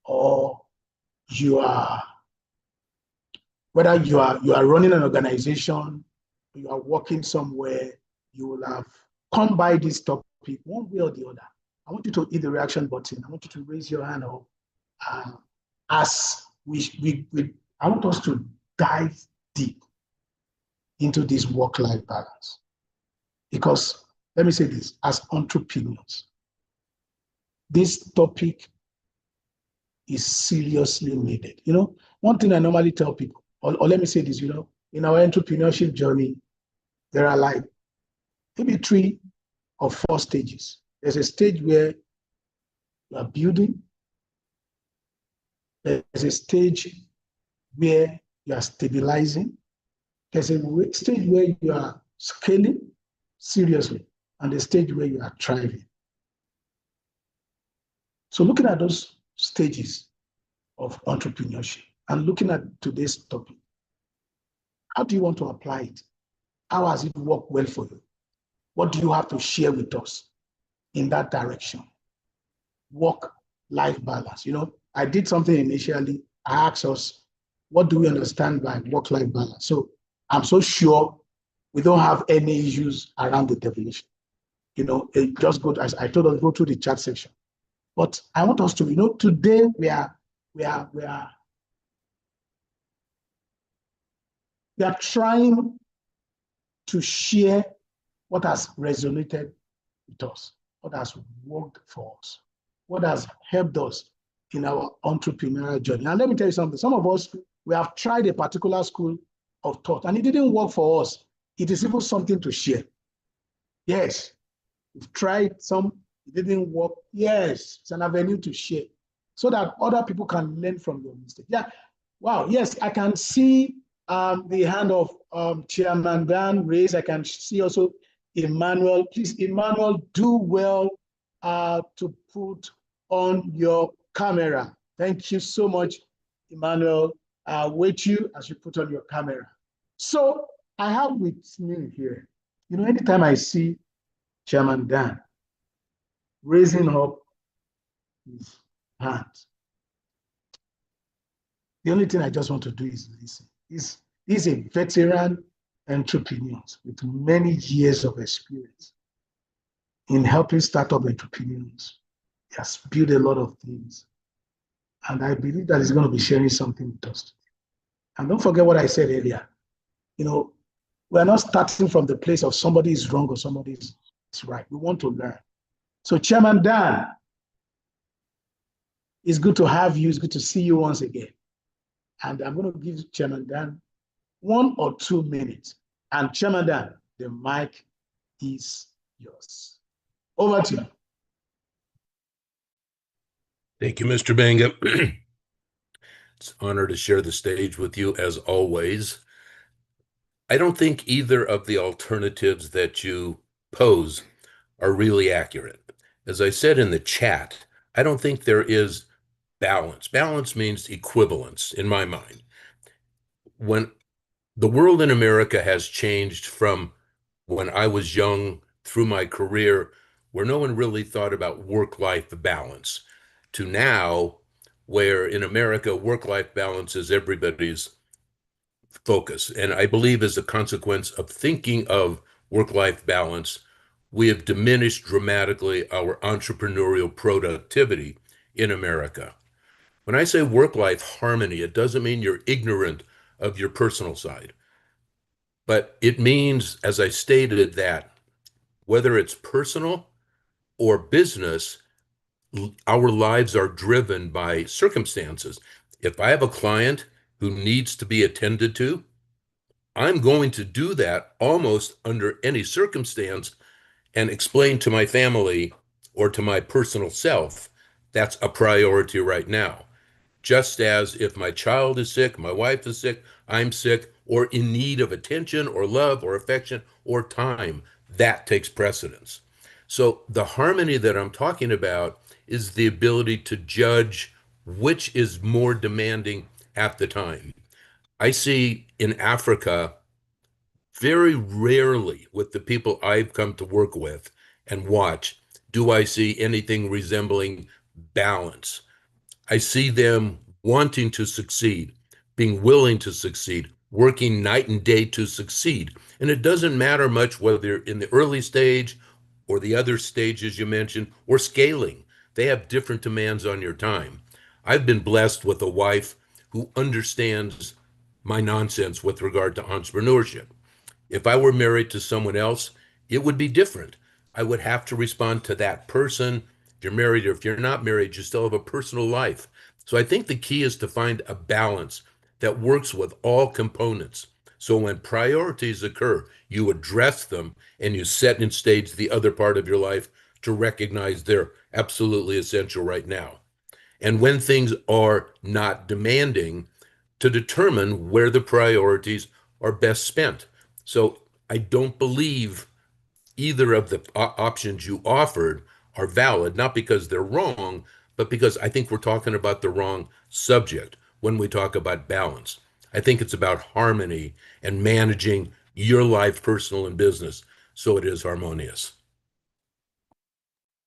or you are, whether you are running an organization, you are working somewhere, you will have come by this topic one way or the other. I want you to hit the reaction button. I want you to raise your hand up. As I want us to dive deep into this work-life balance. Because let me say this, as entrepreneurs, this topic is seriously needed. One thing I normally tell people, or let me say this, in our entrepreneurship journey, there are like maybe 3 or 4 stages. There's a stage where you are building. There's a stage where you are stabilizing. There's a stage where you are scaling seriously, and a stage where you are thriving. So looking at those stages of entrepreneurship and looking at today's topic, how do you want to apply it? How has it worked well for you? What do you have to share with us in that direction? Work-life balance. I did something initially. I asked us, what do we understand by work-life balance? So I'm so sure we don't have any issues around the definition. Just go, as I told us, go through the chat section. But I want us to, today we are trying to share what has resonated with us, what has worked for us, what has helped us in our entrepreneurial journey. And let me tell you something. Some of us, we have tried a particular school of thought, and it didn't work for us. It is even something to share. Yes, we've tried some, it didn't work. Yes, it's an avenue to share so that other people can learn from your mistake. Yeah, wow, yes, I can see the hand of Chairman Dan raised. I can see also Emmanuel. Please, Emmanuel, do well to put on your camera. Thank you so much, Emmanuel. I'll wait you as you put on your camera. So I have with me here, anytime I see Chairman Dan raising up his hand, the only thing I just want to do is listen. He's a veteran entrepreneur with many years of experience in helping startup entrepreneurs. He has built a lot of things. And I believe that he's going to be sharing something with us. And don't forget what I said earlier. We're not starting from the place of somebody is wrong or somebody is right. We want to learn. So Chairman Dan, it's good to have you. It's good to see you once again. And I'm going to give Chairman Dan 1 or 2 minutes. And Chairman Dan, the mic is yours. Over to you. Thank you, Mr. Banga. It's an honor to share the stage with you as always. I don't think either of the alternatives that you pose are really accurate. As I said in the chat, I don't think there is balance. Balance means equivalence in my mind. When the world in America has changed from when I was young through my career, where no one really thought about work-life balance, to now, where in America, work-life balance is everybody's focus. And I believe as a consequence of thinking of work-life balance, we have diminished dramatically our entrepreneurial productivity in America. When I say work-life harmony, it doesn't mean you're ignorant of your personal side. But it means, as I stated, that whether it's personal or business, our lives are driven by circumstances. If I have a client who needs to be attended to, I'm going to do that almost under any circumstance and explain to my family or to my personal self, that's a priority right now. Just as if my child is sick, my wife is sick, I'm sick, or in need of attention or love or affection or time, that takes precedence. So the harmony that I'm talking about is the ability to judge which is more demanding at the time. I see in Africa, very rarely with the people I've come to work with and watch, do I see anything resembling balance. I see them wanting to succeed, being willing to succeed, working night and day to succeed. And it doesn't matter much whether they're in the early stage or the other stages you mentioned or scaling. They have different demands on your time. I've been blessed with a wife who understands my nonsense with regard to entrepreneurship. If I were married to someone else, it would be different. I would have to respond to that person. If you're married or if you're not married, you still have a personal life. So I think the key is to find a balance that works with all components. So when priorities occur, you address them and you set in stage the other part of your life to recognize they're absolutely essential right now. And when things are not demanding, to determine where the priorities are best spent. So I don't believe either of the options you offered are valid, not because they're wrong, but because I think we're talking about the wrong subject when we talk about balance. I think it's about harmony and managing your life, personal and business, so it is harmonious.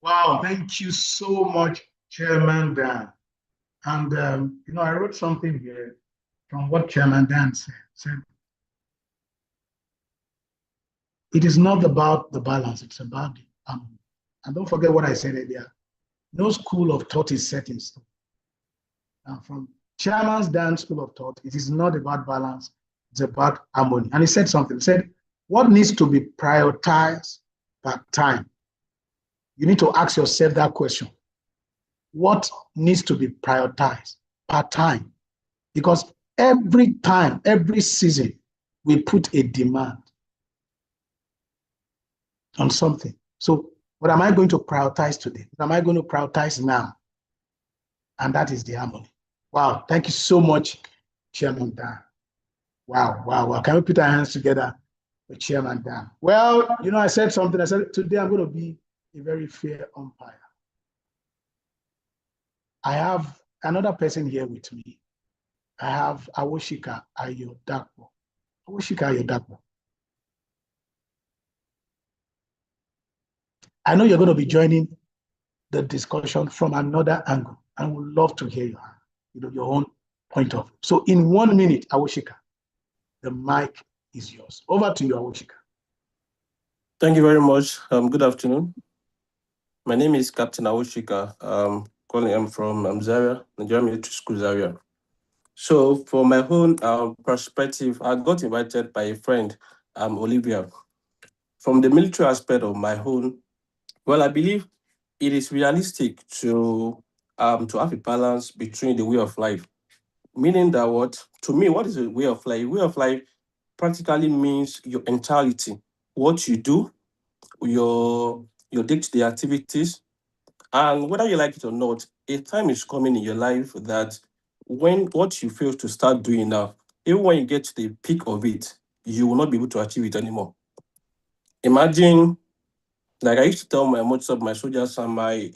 Wow, thank you so much, Chairman Dan. And, I wrote something here from what Chairman Dan said, it is not about the balance, it's about the harmony. And don't forget what I said earlier. No school of thought is set in stone. Now, from Chairman Dan's school of thought, it is not about balance, it's about harmony. And he said something, he said, what needs to be prioritized per time? You need to ask yourself that question. What needs to be prioritized per time? Because every time, every season, we put a demand on something. So what am I going to prioritize today? What am I going to prioritize now? And that is the harmony. Wow, thank you so much, Chairman Dan. Wow, wow, wow. Can we put our hands together with Chairman Dan? Well, I said something. I said, today I'm going to be a very fair umpire. I have another person here with me. I have Awoshika Ayodapo. Awoshika Ayodapo. I know you're going to be joining the discussion from another angle, and would love to hear your own point of view. So in 1 minute, Awoshika, the mic is yours. Over to you, Awoshika. Thank you very much. Good afternoon. My name is Captain Awoshika. I'm from Zaria, Nigerian Military School, Zaria. So for my own perspective, I got invited by a friend, Olivia. From the military aspect of my own, well, I believe it is realistic to have a balance between the way of life. Meaning that to me, what is a way of life? Way of life practically means your entirety, what you do, your day-to-day activities, and whether you like it or not, a time is coming in your life that when what you fail to start doing now, even when you get to the peak of it, you will not be able to achieve it anymore. Imagine, like I used to tell most of my soldiers and my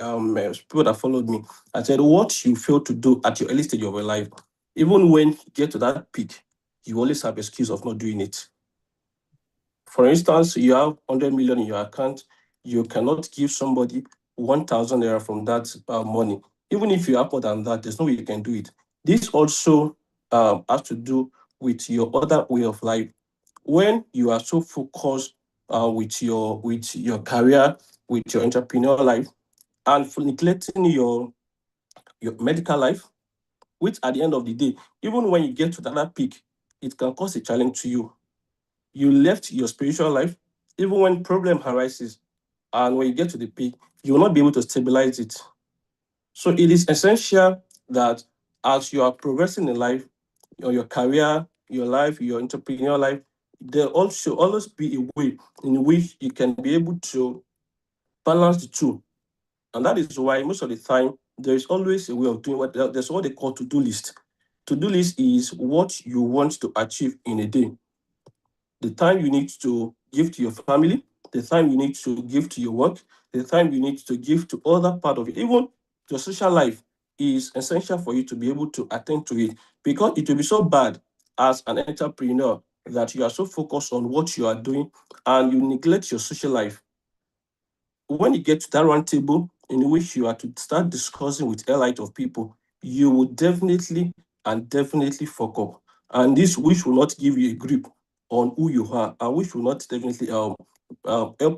people that followed me, I said, what you fail to do at your early stage of your life, even when you get to that peak, you always have excuse of not doing it. For instance, you have 100 million in your account, you cannot give somebody 1,000 naira from that money. Even if you have more than that, there's no way you can do it. This also has to do with your other way of life. When you are so focused with your career, with your entrepreneurial life, and for neglecting your medical life, which at the end of the day, even when you get to that peak, it can cause a challenge to you. You left your spiritual life, even when problem arises, and when you get to the peak, you will not be able to stabilize it. So it is essential that as you are progressing in life, your career, your life, your entrepreneurial life, there also always be a way in which you can be able to balance the two. And that is why most of the time, there is always a way of doing there's what they call to-do list. To-do list is what you want to achieve in a day. The time you need to give to your family, the time you need to give to your work, the time you need to give to other part of it, even your social life is essential for you to be able to attend to it, because it will be so bad as an entrepreneur that you are so focused on what you are doing and you neglect your social life. When you get to that round table in which you are to start discussing with a lot of people, you will definitely fuck up. And this which will not give you a grip on who you are, and which will not definitely help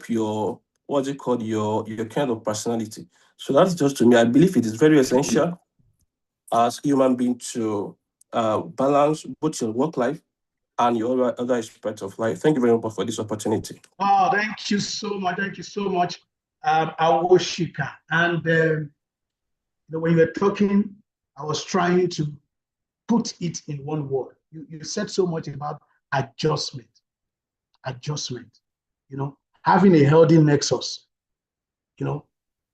your, what's it called, your kind of personality. So that's just, to me, I believe it is very essential as human being to balance both your work life and your other aspects of life. Thank you very much for this opportunity. Oh, thank you so much. Thank you so much, Awoshika. And when you were talking, I was trying to put it in one word. You said so much about adjustment. Adjustment. Having a healthy nexus,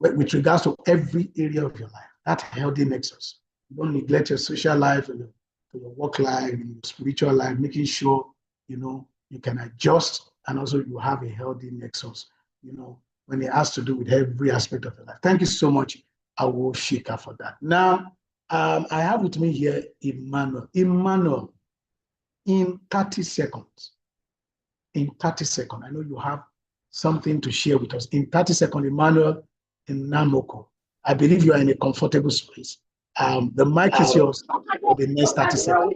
with regards to every area of your life, that healthy nexus. You don't neglect your social life and your work life and your spiritual life, making sure, you can adjust and also you have a healthy nexus, when it has to do with every aspect of your life. Thank you so much, Awoshika, for that. Now, I have with me here Emmanuel. Emmanuel, in 30 seconds, I know you have something to share with us. In 30 seconds, Emmanuel in Namoko, I believe you are in a comfortable space. The mic is yours for the next 30 seconds.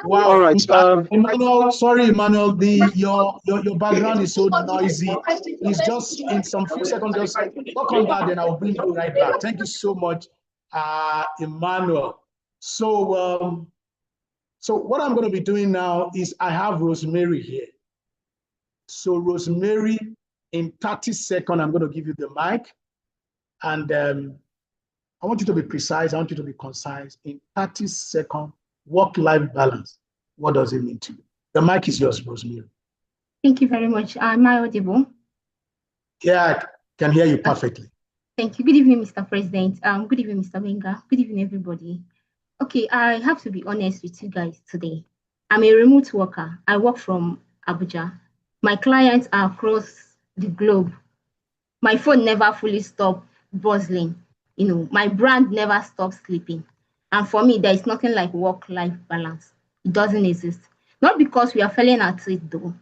Wow. All right. Emmanuel, sorry, Emmanuel, your background is so noisy. Please just in some few seconds, just work on that, and I'll bring you right back. Thank you so much, Emmanuel. So what I'm going to be doing now is I have Rosemary here. So Rosemary, in 30 seconds, I'm going to give you the mic. And I want you to be precise. I want you to be concise. In 30 seconds, work-life balance. What does it mean to you? The mic is yours, Rosemary. Thank you very much. Am I audible? Yeah, I can hear you perfectly. Thank you. Good evening, Mr. President. Good evening, Mr. Benga. Good evening, everybody. Okay, I have to be honest with you guys today. I'm a remote worker. I work from Abuja. My clients are across the globe. My phone never fully stops buzzing. My brand never stops sleeping. And for me, there is nothing like work-life balance. It doesn't exist. Not because we are failing at it though,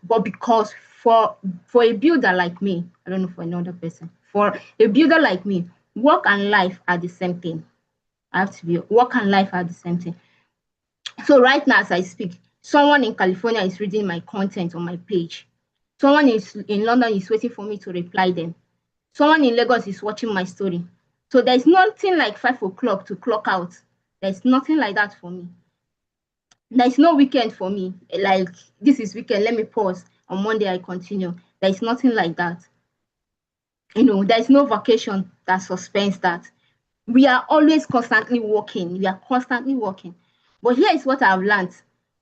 but because for a builder like me, I don't know for another person, for a builder like me, work and life are the same thing. Work and life are the same thing. So right now, as I speak, someone in California is reading my content on my page. Someone in London is waiting for me to reply them. Someone in Lagos is watching my story. So there's nothing like 5 o'clock to clock out. There's nothing like that for me. There's no weekend for me. Like, this is weekend, let me pause. On Monday, I continue. There's nothing like that. There's no vacation that suspends that. We are always constantly working. We are constantly working. But here is what I've learned.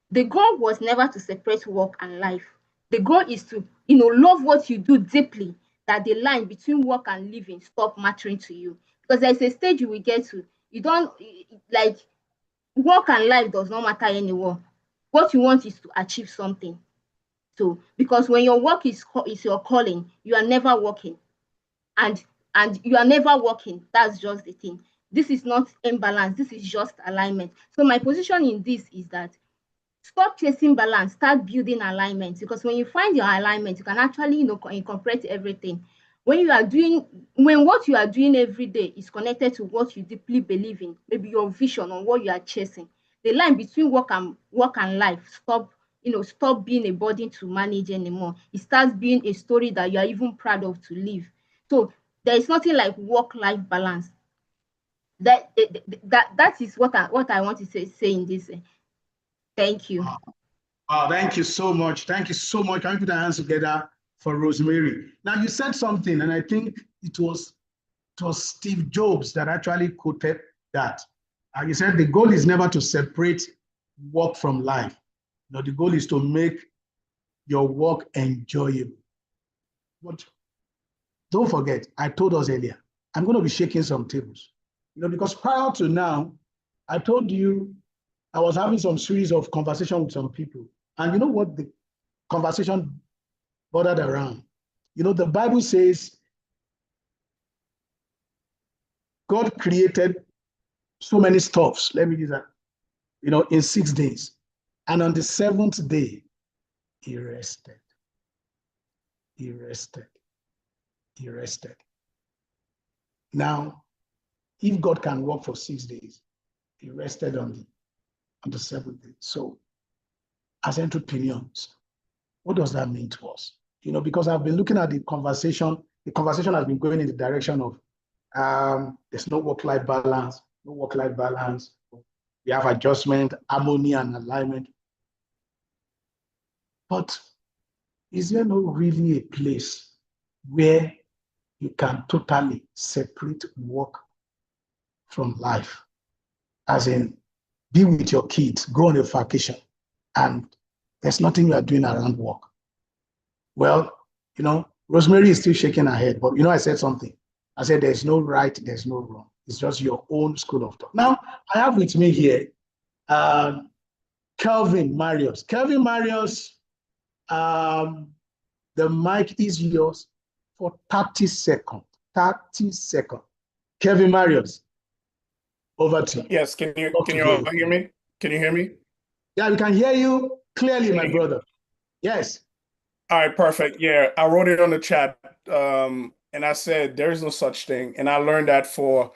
The goal was never to separate work and life. The goal is to, love what you do deeply, that the line between work and living stop mattering to you. Because there's a stage you will get to, you don't, like, work and life does not matter anymore. What you want is to achieve something. So, because when your work is your calling, you are never working. And you are never working. That's just the thing. This is not imbalance. This is just alignment. So my position in this is that stop chasing balance, start building alignment. Because when you find your alignment, you can actually, incorporate everything. When what you are doing every day is connected to what you deeply believe in, maybe your vision on what you are chasing, the line between work and life stop being a burden to manage anymore. It starts being a story that you are even proud of to live. So there is nothing like work-life balance. That is what I want to say in this. Thank you. Thank you so much. Thank you so much. Can we put our hands together for Rosemary? Now, you said something, and I think it was Steve Jobs that actually quoted that. You said the goal is never to separate work from life. The goal is to make your work enjoyable. But don't forget, I told us earlier, I'm going to be shaking some tables. Because prior to now, I told you I was having some series of conversation with some people. And you know what the conversation bordered around? The Bible says God created so many stuffs. Let me use that. In 6 days. And on the 7th day, he rested. He rested. He rested. Now, if God can work for 6 days, he rested on the 7th day. So, as entrepreneurs, what does that mean to us? Because I've been looking at the conversation. The conversation has been going in the direction of there's no work-life balance, no work-life balance. We have adjustment, harmony, and alignment. But is there not really a place where you can totally separate work from life? As in, be with your kids, go on a vacation, and there's nothing you are doing around work. Well, Rosemary is still shaking her head, but I said something. I said there's no right, there's no wrong. It's just your own school of thought. Now, I have with me here Kelvin Marius. Kelvin Marius, the mic is yours for 30 seconds. 30 seconds. Kelvin Marius, over to you. Yes, can you all hear me? Can you hear me? Yeah, we can hear you clearly, my brother. Yes. All right, perfect. Yeah, I wrote it on the chat, and I said there's no such thing. And I learned that for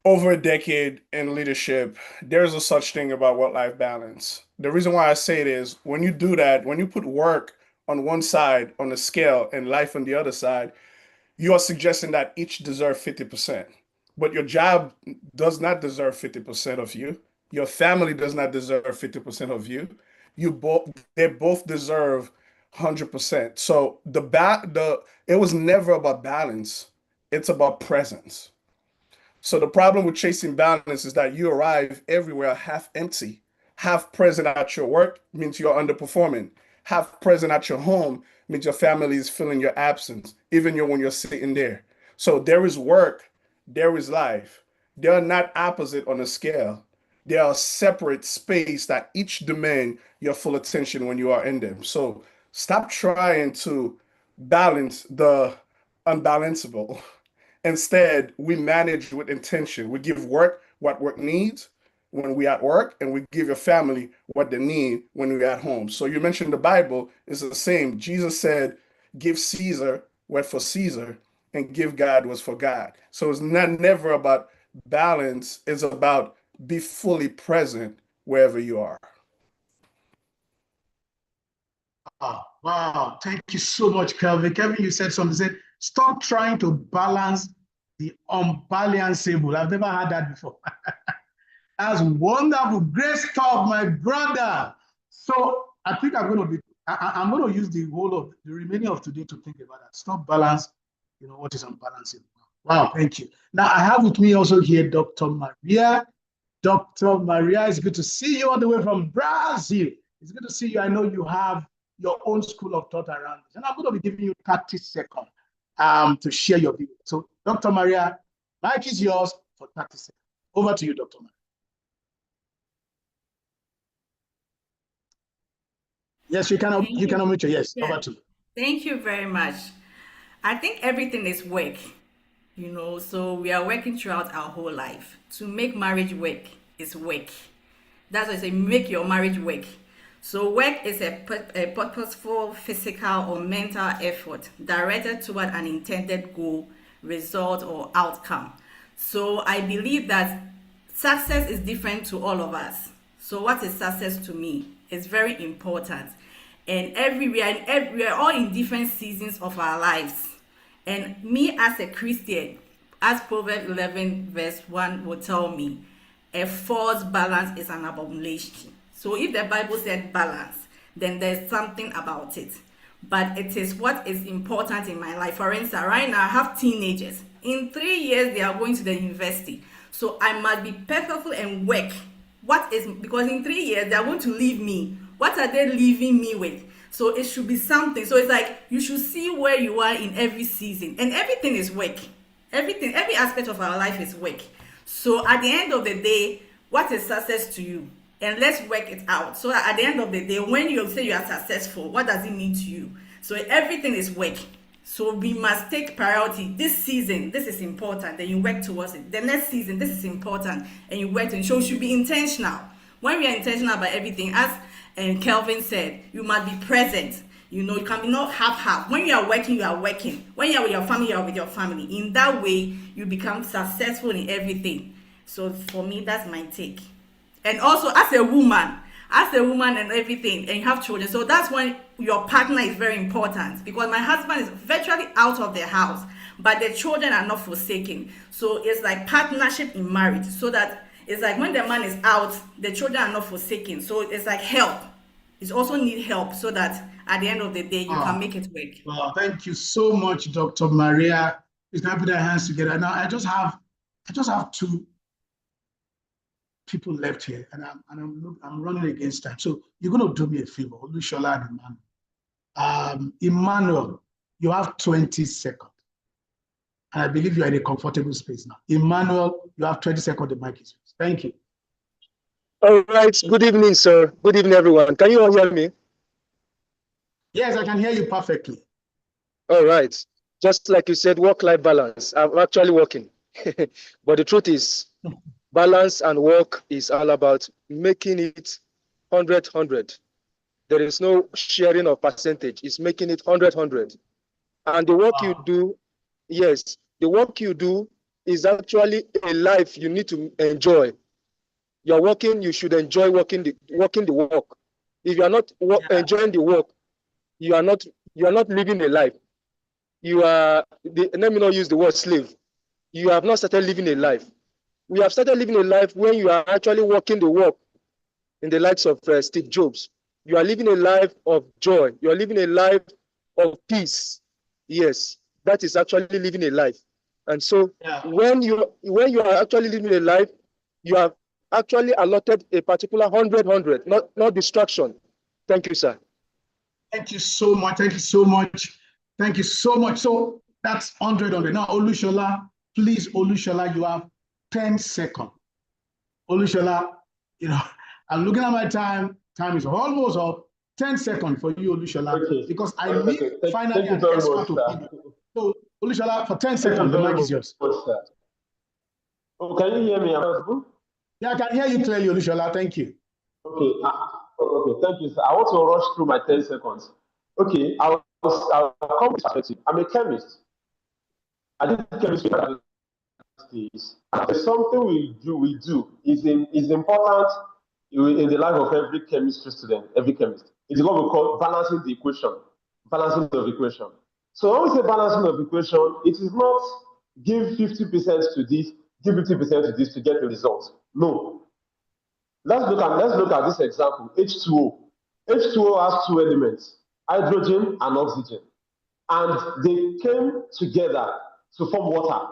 over a decade in leadership, there's no such thing about work-life balance. The reason why I say it is when you do that, when you put work on one side on the scale and life on the other side, you are suggesting that each deserve 50%. But your job does not deserve 50% of you. Your family does not deserve 50% of you. They both deserve 100%. So it was never about balance. It's about presence. So the problem with chasing balance is that you arrive everywhere half empty. Half present at your work means you're underperforming. Half present at your home means your family is feeling your absence, even when you're sitting there. So there is work, there is life. They are not opposite on a scale. They are separate space that each demand your full attention when you are in them. So stop trying to balance the unbalanceable. Instead, we manage with intention. We give work what work needs when we at work, and we give your family what they need when we're at home. So you mentioned the Bible is the same. Jesus said, give Caesar what for Caesar and give God what's for God. So it's never about balance. It's about be fully present wherever you are. Wow. Thank you so much, Kelvin. Kelvin, you said something. You said, stop trying to balance the unbalanceable. I've never heard that before. That's wonderful. Great stuff, my brother. So I think I'm going to use the remaining of today to think about that. Stop balance, what is unbalanceable. Wow, thank you. Now I have with me also here Dr. Maria. Dr. Maria, it's good to see you all the way from Brazil. It's good to see you. I know you have your own school of thought around this. And I'm going to be giving you 30 seconds to share your view. So, Dr. Maria, mic is yours for 30 seconds. Over to you, Dr. Maria. Yes, you can unmute you. Yes, over to you. Thank you very much. I think everything is work, so we are working throughout our whole life. To make marriage work is work. That's why I say make your marriage work. So work is a purposeful physical or mental effort directed toward an intended goal, result, or outcome. So I believe that success is different to all of us. So what is success to me is very important. And we are all in different seasons of our lives. And me as a Christian, as Proverbs 11 verse 1 will tell me, a false balance is an abomination. So if the Bible said balance, then there's something about it. But it is what is important in my life. For instance, right now I have teenagers. In 3 years, they are going to the university. So I must be purposeful and work. Because in 3 years, they are going to leave me. What are they leaving me with? So it should be something. So it's like you should see where you are in every season. And everything is work. Every aspect of our life is work. So at the end of the day, what is success to you? And let's work it out. So at the end of the day, when you say you are successful, what does it mean to you? So everything is work. So we must take priority. This season, this is important, then you work towards it. The next season, this is important, and you work to it. So we should be intentional. When we are intentional about everything, as Kelvin said, you must be present. You know, you can be not half-half. When you are working, you are working. When you are with your family, you are with your family. In that way, you become successful in everything. So for me, that's my take. And also, as a woman and everything, and you have children, so that's when your partner is very important, because my husband is virtually out of the house, but the children are not forsaken. So it's like partnership in marriage, so that it's like when the man is out, the children are not forsaken. So it's like help. It also need help, so that at the end of the day, you can make it work. Well, thank you so much, Dr. Maria. Please can I put our hands together. Now I just have two people left here, and I'm running against time. So you're going to do me a favor, Olushola and Emmanuel. Emmanuel, you have 20 seconds. And I believe you are in a comfortable space now. Emmanuel, you have 20 seconds. The mic is yours. Thank you. All right. Good evening, sir. Good evening, everyone. Can you all hear me? Yes, I can hear you perfectly. All right. Just like you said, work-life balance. I'm actually working. But the truth is, balance and work is all about making it 100-100. There is no sharing of percentage. It's making it 100-100. And the work you do, yes, the work you do is actually a life you need to enjoy. You're working, you should enjoy working the work. If you are not enjoying the work, you are not living a life. You are, let me not use the word slave. You have not started living a life. We have started living a life when you are actually working the work in the likes of Steve Jobs. You are living a life of joy. You are living a life of peace. Yes, that is actually living a life. And so when you are actually living a life, you have actually allotted a particular 100-100, not distraction. Thank you, sir. Thank you so much. Thank you so much. Thank you so much. So that's 100-100. Now, Olushola, please, Olushola, you have 10 seconds. Olushola, I'm looking at my time. Time is almost up. 10 seconds for you, Olushola, because I need finally an expert opinion. So, Olushola, for 10 seconds, the mic is yours. Oh, can you hear me? Yeah, I can hear you clearly, Olushola. Thank you. Okay. Okay, thank you, sir. I want to rush through my 10 seconds. Okay, I'll come with perspective. I'm a chemist. I did chemistry at stage. There's something we do is important in the life of every chemistry student, every chemist. It's what we call balancing the equation. Balancing of equation. So when we say balancing of equation, it is not give 50% to this, give 50% to this to get the result. No. Let's look at this example, H2O. H2O has two elements, hydrogen and oxygen. And they came together to form water.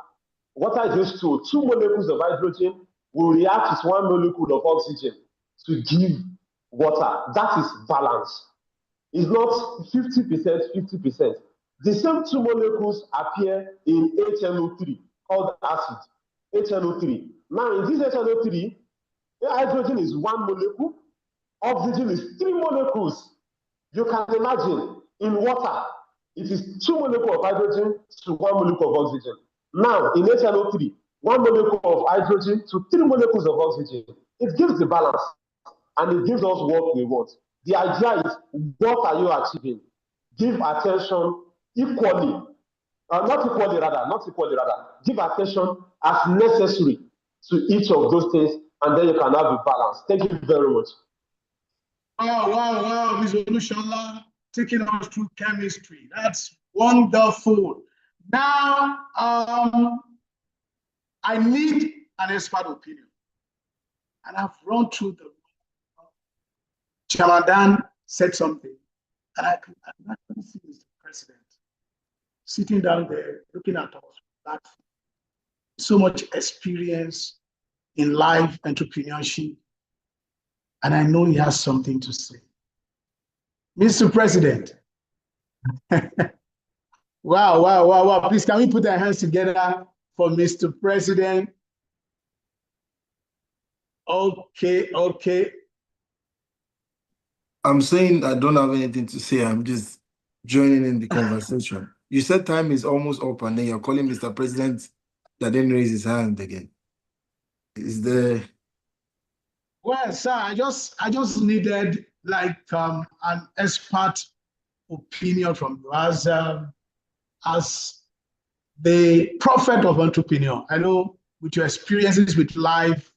Water is H2O. Two molecules of hydrogen will react with one molecule of oxygen to give water. That is balance. It's not 50%, 50%. The same two molecules appear in HNO3, called acid, HNO3. Now, in this HNO3, hydrogen is one molecule, oxygen is three molecules. You can imagine in water, it is two molecules of hydrogen to one molecule of oxygen. Now, in HNO3, one molecule of hydrogen to three molecules of oxygen. It gives the balance and it gives us what we want. The idea is, what are you achieving? Give attention equally, not equally rather. Give attention as necessary to each of those things, and then you can have a balance. Thank you very much. Wow, Ms. Olushola, taking us through chemistry. That's wonderful. Now, I need an expert opinion. And I've run through the Chairman Dan said something, and I can see Mr. President sitting down there looking at us. That so much experience in life entrepreneurship, and I know he has something to say. Mr. President. Wow. Please, can we put our hands together for Mr. President? Okay. I'm saying I don't have anything to say. I'm just joining in the conversation. You said time is almost up, and then you're calling Mr. President that didn't raise his hand again. Is there? Well, sir, I just needed like an expert opinion from you as the prophet of entrepreneur. I know with your experiences with life,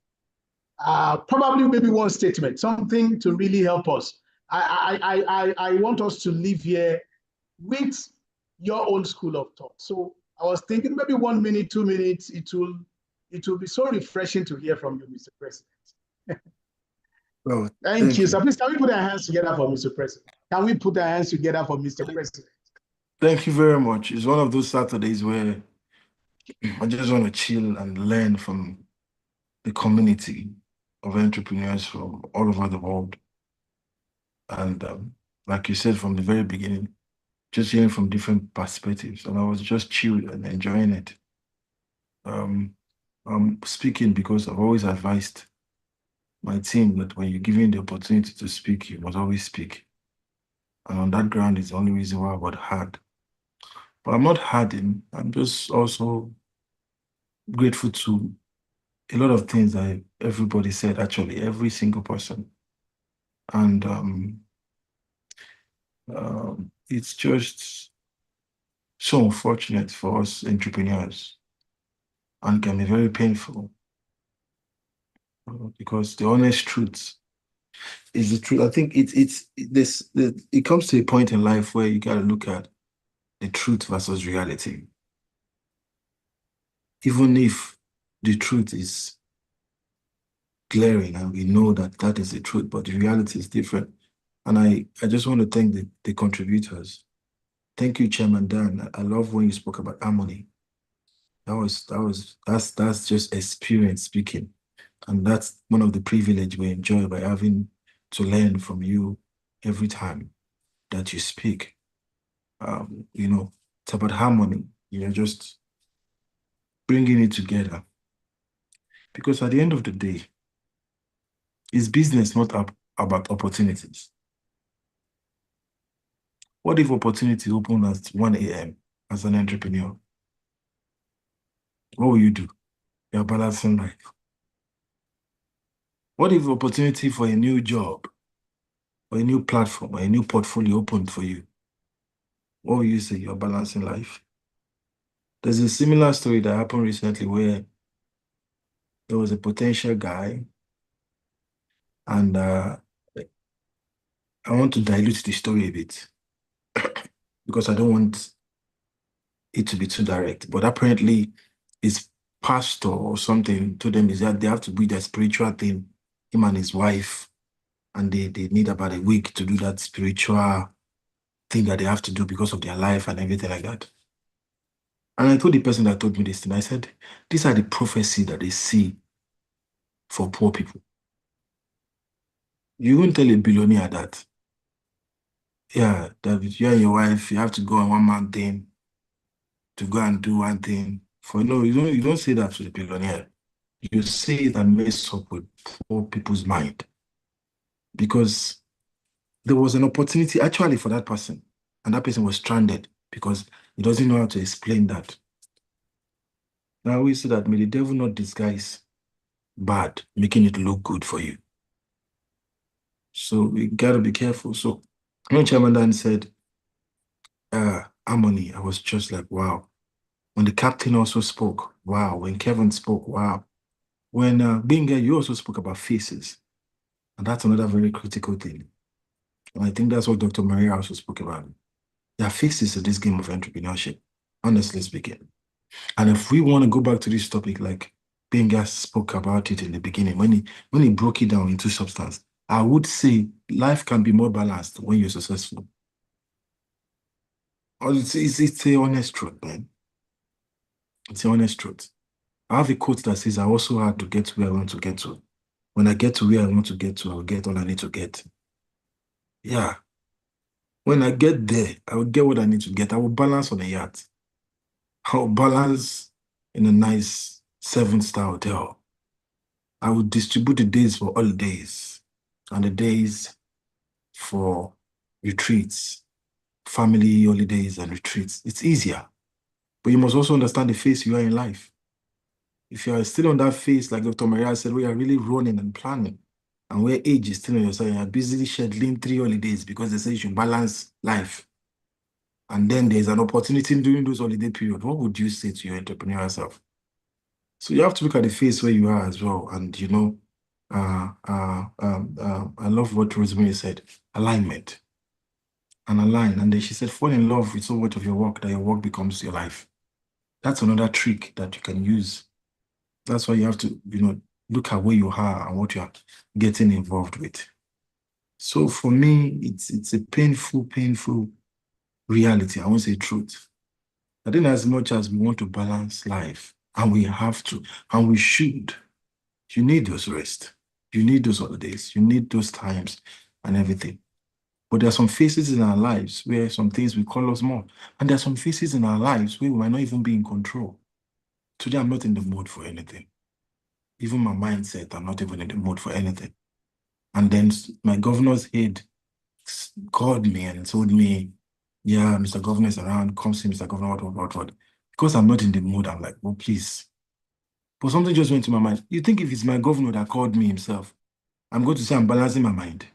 probably maybe one statement, something to really help us. I want us to live here with your own school of thought. So I was thinking maybe 1 minute, 2 minutes, it will be so refreshing to hear from you, Mr. President. Well, Thank you. So please, can we put our hands together for Mr. President? Can we put our hands together for Mr. President? Thank you very much. It's one of those Saturdays where I just want to chill and learn from the community of entrepreneurs from all over the world. And like you said from the very beginning, just hearing from different perspectives. And I was just chilled and enjoying it. I'm speaking because I've always advised my team that when you're given the opportunity to speak, you must always speak. And on that ground is the only reason why I got hard. But I'm not hardened. I'm just also grateful to a lot of things that everybody said, actually, every single person. And it's just so unfortunate for us entrepreneurs and can be very painful because the honest truth is the truth. I think it comes to a point in life where you got to look at the truth versus reality. Even if the truth is glaring and we know that that is the truth, but the reality is different. And I just want to thank the contributors. Thank you, Chairman Dan. I love when you spoke about harmony. That's just experience speaking. And that's one of the privilege we enjoy by having to learn from you every time that you speak. It's about harmony, just bringing it together. Because at the end of the day, it's business not about opportunities. What if opportunity open at 1 a.m. as an entrepreneur? What will you do? You're balancing life. What if opportunity for a new job or a new platform or a new portfolio opened for you? What will you say? You're balancing life. There's a similar story that happened recently where there was a potential guy, and I want to dilute the story a bit because I don't want it to be too direct. But apparently, his pastor or something told them is that they have to do their spiritual thing, him and his wife, and they need about a week to do that spiritual thing that they have to do because of their life and everything like that. And I told the person that told me this thing, I said, these are the prophecy that they see for poor people. You won't tell a billionaire that, yeah, David, you and your wife, you have to go on one mountain to go and do one thing. You don't say that to the billionaire. You say it and mess up with poor people's mind. Because there was an opportunity actually for that person, and that person was stranded because he doesn't know how to explain that. Now we say that may the devil not disguise bad, making it look good for you. So we gotta be careful. So when Chairman Dan said harmony, I was just like, wow. When the captain also spoke, wow. When Kevin spoke, wow. When Binga, you also spoke about faces. And that's another very critical thing. And I think that's what Dr. Maria also spoke about. There are faces to this game of entrepreneurship, honestly speaking. And if we want to go back to this topic, like Binga spoke about it in the beginning, when he broke it down into substance, I would say life can be more balanced when you're successful. It's a honest truth, man. It's an honest truth. I have a quote that says, I also had to get to where I want to get to. When I get to where I want to get to, I'll get all I need to get. Yeah. When I get there, I will get what I need to get. I will balance on a yacht. I will balance in a nice 7-star hotel. I will distribute the days for holidays and the days for retreats, family holidays and retreats. It's easier. But you must also understand the phase you are in life. If you are still on that phase, like Dr. Maria said, we are really running and planning, and where age is still on your side, you are busily scheduling 3 holidays because they say you should balance life. And then there's an opportunity during those holiday period. What would you say to your entrepreneurial self? So you have to look at the phase where you are as well. And you know, I love what Rosemary said, alignment. And align. And then she said, fall in love with so much of your work that your work becomes your life. That's another trick that you can use. That's why you have to, you know, look at where you are and what you are getting involved with. So for me, it's a painful reality. I won't say truth. I think as much as we want to balance life, and we have to, and we should, you need those rest. You need those holidays. You need those times and everything. But there are some phases in our lives where some things will call us more. And there are some phases in our lives where we might not even be in control. Today, I'm not in the mood for anything. Even my mindset, I'm not even in the mood for anything. And then my governor's head called me and told me, yeah, Mr. Governor is around, come see Mr. Governor, what. Because I'm not in the mood, I'm like, oh, please. But something just went to my mind. You think if it's my governor that called me himself, I'm going to say I'm balancing my mind.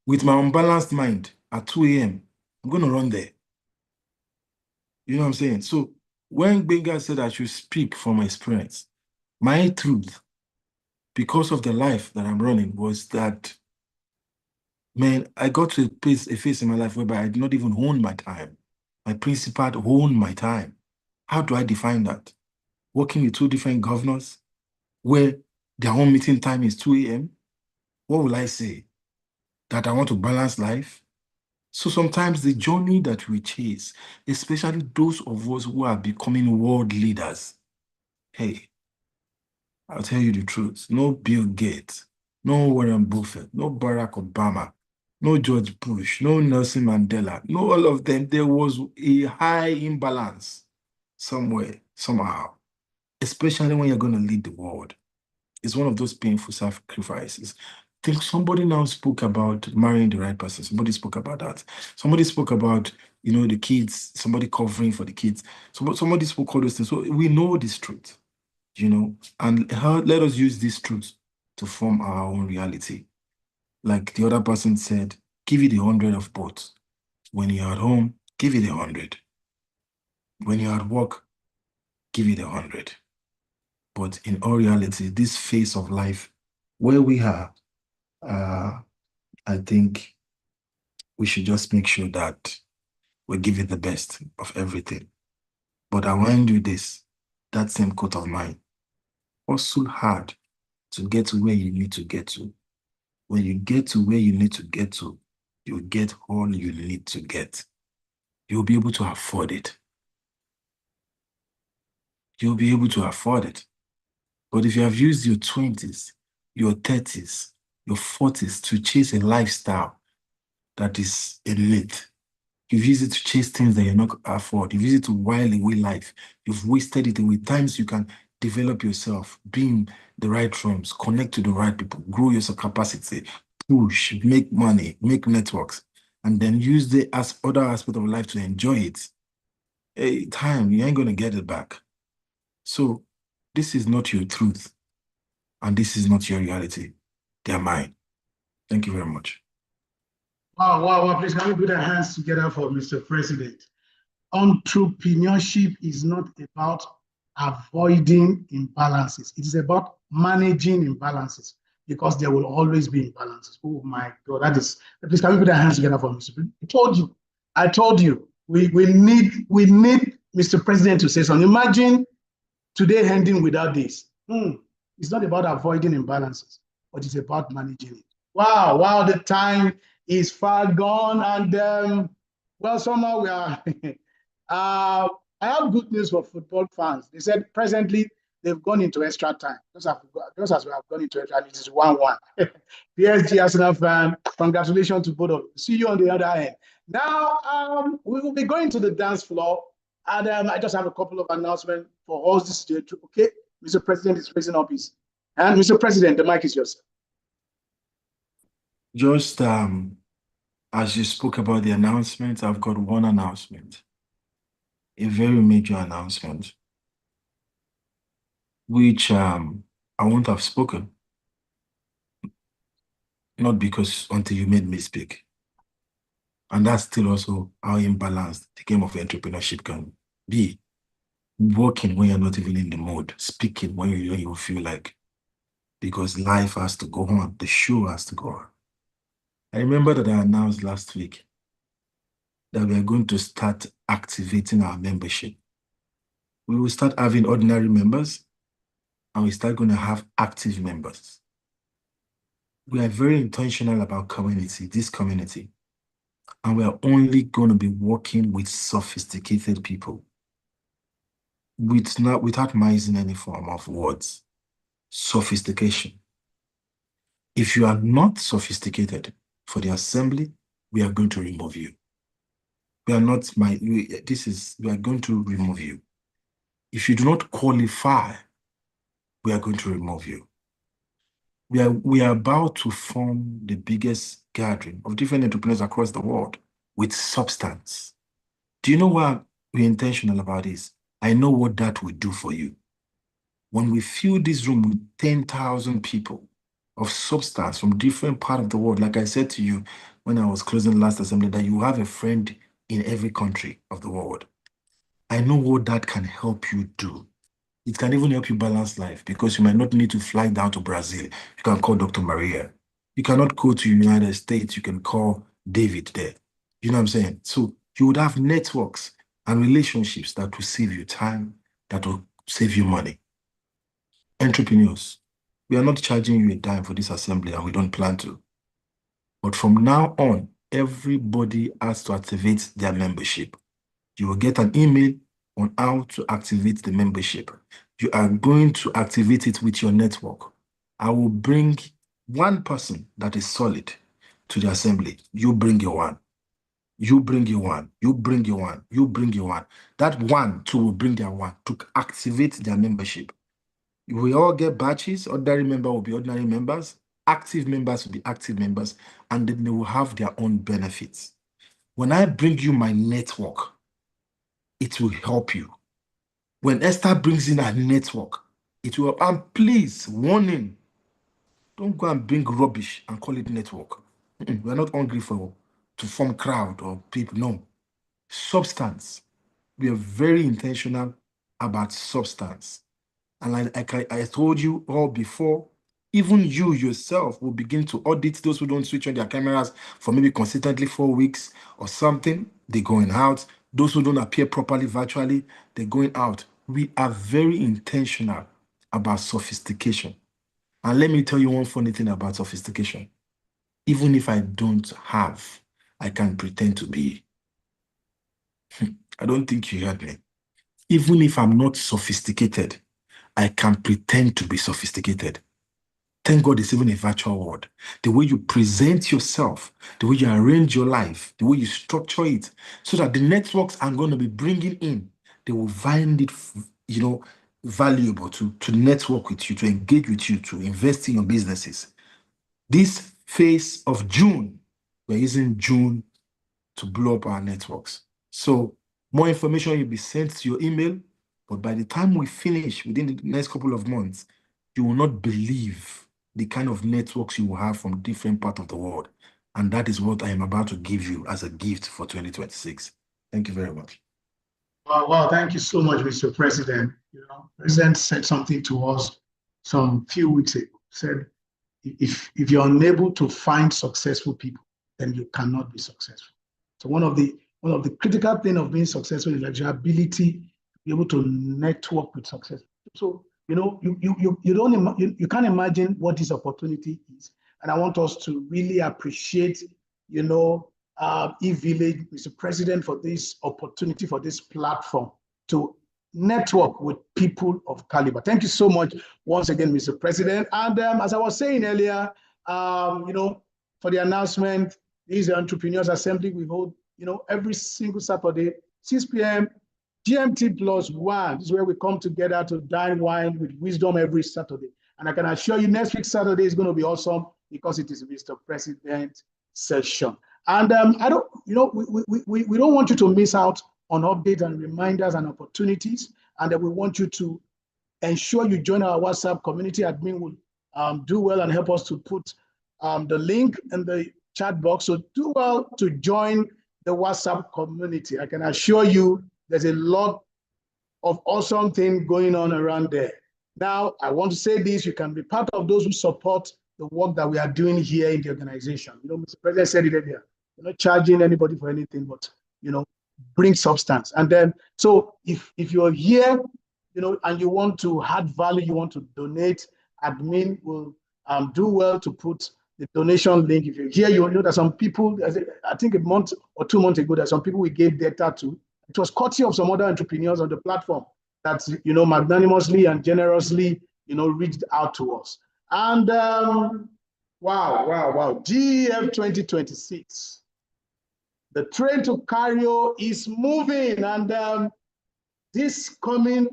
With my unbalanced mind at 2 a.m., I'm going to run there. You know what I'm saying? So when Benga said I should speak from my experience, my truth, because of the life that I'm running, was that, man, I got to a phase in my life whereby I did not even own my time. My principal owned my time. How do I define that? Working with 2 different governors where their own meeting time is 2 a.m.? What will I say? That I want to balance life? So sometimes the journey that we chase, especially those of us who are becoming world leaders, hey, I'll tell you the truth. No Bill Gates, no Warren Buffett, no Barack Obama, no George Bush, no Nelson Mandela, no all of them. There was a high imbalance somewhere, somehow, especially when you're going to lead the world. It's one of those painful sacrifices. I think somebody now spoke about marrying the right person. Somebody spoke about that. Somebody spoke about, you know, the kids, somebody covering for the kids. Somebody spoke all those things. So we know this truth, you know, and let us use this truth to form our own reality. Like the other person said, give it 100 of both. When you're at home, give it 100. When you're at work, give it 100. But in all reality, this phase of life where we are, I think we should just make sure that we give it the best of everything. But I want to do this, that same quote of mine. Hustle hard to get to where you need to get to. When you get to where you need to get to, you'll get all you need to get. You'll be able to afford it. You'll be able to afford it. But if you have used your 20s, your 30s, your 40s to chase a lifestyle that is elite, you've used it to chase things that you're not afford. You've used it to while away life. You've wasted it away. Times you can develop yourself, be in the right rooms, connect to the right people, grow your capacity, push, make money, make networks, and then use the other aspect of life to enjoy it. Hey, time, you ain't going to get it back. So this is not your truth, and this is not your reality. They are mine. Thank you very much. Wow. Please, can we put our hands together for Mr. President? Entrepreneurship is not about avoiding imbalances. It is about managing imbalances, because there will always be imbalances. Oh my God, that is, please, can we put our hands together for Mr. President? I told you, we need Mr. President to say something. Imagine today ending without this. It's not about avoiding imbalances, but it's about managing it. Wow, the time is far gone, and well, somehow we are. I have good news for football fans. They said presently they've gone into extra time. Just as we have gone into extra time, it is 1-1. PSG Arsenal fan, congratulations to both of you. See you on the other end. Now, we will be going to the dance floor, and I just have a couple of announcements for us this day. Okay, Mr. President is raising up his hand. Mr. President, the mic is yours. Just as you spoke about the announcement, I've got one announcement, a very major announcement, which I won't have spoken, not because until you made me speak. And that's still also how imbalanced the game of entrepreneurship can be. Working when you're not even in the mood, speaking when you feel like, because life has to go on, the show has to go on. I remember that I announced last week that we are going to start activating our membership. We will start having ordinary members, and we start going to have active members. We are very intentional about community, this community, and we are only going to be working with sophisticated people, without using any form of words. Sophistication. If you are not sophisticated for the assembly, we are going to remove you. We are going to remove you. If you do not qualify, we are going to remove you. We are about to form the biggest gathering of different entrepreneurs across the world with substance. Do you know why we're intentional about this? I know what that will do for you. When we fill this room with 10,000 people of substance from different parts of the world, like I said to you when I was closing the last assembly, that you have a friend in every country of the world. I know what that can help you do. It can even help you balance life, because you might not need to fly down to Brazil. You can call Dr. Maria. You cannot go to the United States. You can call David there. You know what I'm saying? So you would have networks and relationships that will save you time, that will save you money. Entrepreneurs, we are not charging you a dime for this assembly, and we don't plan to. But from now on, everybody has to activate their membership. You will get an email on how to activate the membership. You are going to activate it with your network. I will bring one person that is solid to the assembly. You bring your one. You bring your one. You bring your one. You bring your one. That one too will bring their one to activate their membership. We all get batches. Ordinary member will be ordinary members. Active members will be active members. And then they will have their own benefits. When I bring you my network, it will help you. When Esther brings in her network, it will. And please, warning, don't go and bring rubbish and call it network. We're not hungry to form crowd or people. No. Substance. We are very intentional about substance. And like I told you all before, even you yourself will begin to audit those who don't switch on their cameras for maybe consistently 4 weeks or something. They're going out. Those who don't appear properly virtually, they're going out. We are very intentional about sophistication. And let me tell you one funny thing about sophistication. Even if I don't have, I can pretend to be. I don't think you heard me. Even if I'm not sophisticated, I can pretend to be sophisticated. Thank God it's even a virtual world. The way you present yourself, the way you arrange your life, the way you structure it, so that the networks I'm going to be bringing in, they will find it, valuable to network with you, to engage with you, to invest in your businesses. This phase of June, we're using June to blow up our networks. So more information will be sent to your email, but by the time we finish, within the next couple of months, you will not believe the kind of networks you will have from different parts of the world. And that is what I am about to give you as a gift for 2026. Thank you very much. Wow, thank you so much, Mr. President. President said something to us some few weeks ago. Said, if you're unable to find successful people, then you cannot be successful. So one of the critical things of being successful is like your ability to be able to network with success. So you can't imagine what this opportunity is, and I want us to really appreciate eVillage, Mr. President, for this opportunity, for this platform to network with people of caliber. Thank you so much once again, Mr. President. And as I was saying earlier, for the announcement, this is the Entrepreneurs Assembly we hold, every single Saturday, 6 p.m. GMT +1. This is where we come together to dine wine with wisdom every Saturday. And I can assure you next week Saturday is going to be awesome because it is Mr. President session. And I don't, we don't want you to miss out on updates and reminders and opportunities. And we want you to ensure you join our WhatsApp community. Admin will do well and help us to put the link in the chat box. So do well to join the WhatsApp community. I can assure you there's a lot of awesome things going on around there. Now, I want to say this, you can be part of those who support the work that we are doing here in the organization. Mr. President said it earlier, you're not charging anybody for anything, but, bring substance. And then, so if you're here, and you want to add value, you want to donate, admin will do well to put the donation link. If you're here, you know that some people, I think a month or 2 months ago, that some people we gave data to. It was courtesy of some other entrepreneurs on the platform that, magnanimously and generously, reached out to us. And wow, GEF 2026. The train to Cairo is moving, and this coming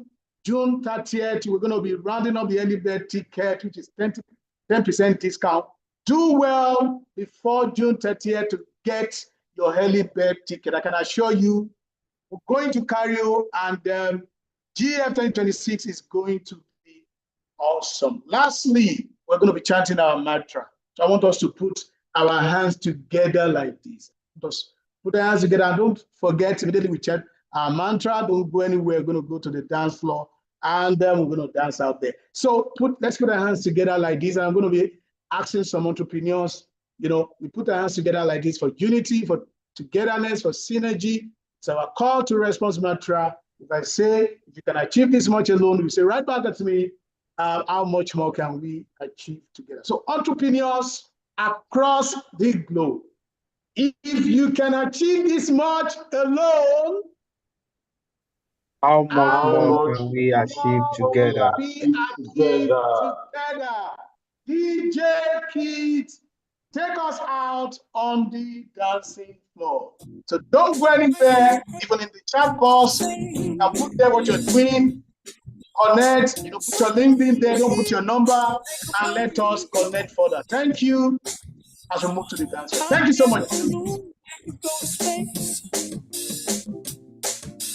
June 30th, we're going to be rounding up the early bird ticket, which is 10% discount. Do well before June 30th to get your early bird ticket. I can assure you, we're going to Cairo, and GEF 2026 is going to be awesome. Lastly, we're going to be chanting our mantra. So I want us to put our hands together like this. Just put our hands together, and don't forget, immediately we chant our mantra. Don't go anywhere. We're going to go to the dance floor, and then we're going to dance out there. So let's put our hands together like this, and I'm going to be asking some entrepreneurs, we put our hands together like this for unity, for togetherness, for synergy. It's our call to response mantra. If I say, if you can achieve this much alone, you say right back at me, how much more can we achieve together? So entrepreneurs across the globe, if you can achieve this much alone, how much more can we achieve together? DJ Kids, take us out on the dancing floor. So don't go anywhere, even in the chat box. Now put there what you're doing, connect, put your LinkedIn there, don't put your number, and let us connect further. Thank you as we move to the dance floor. Thank you so much.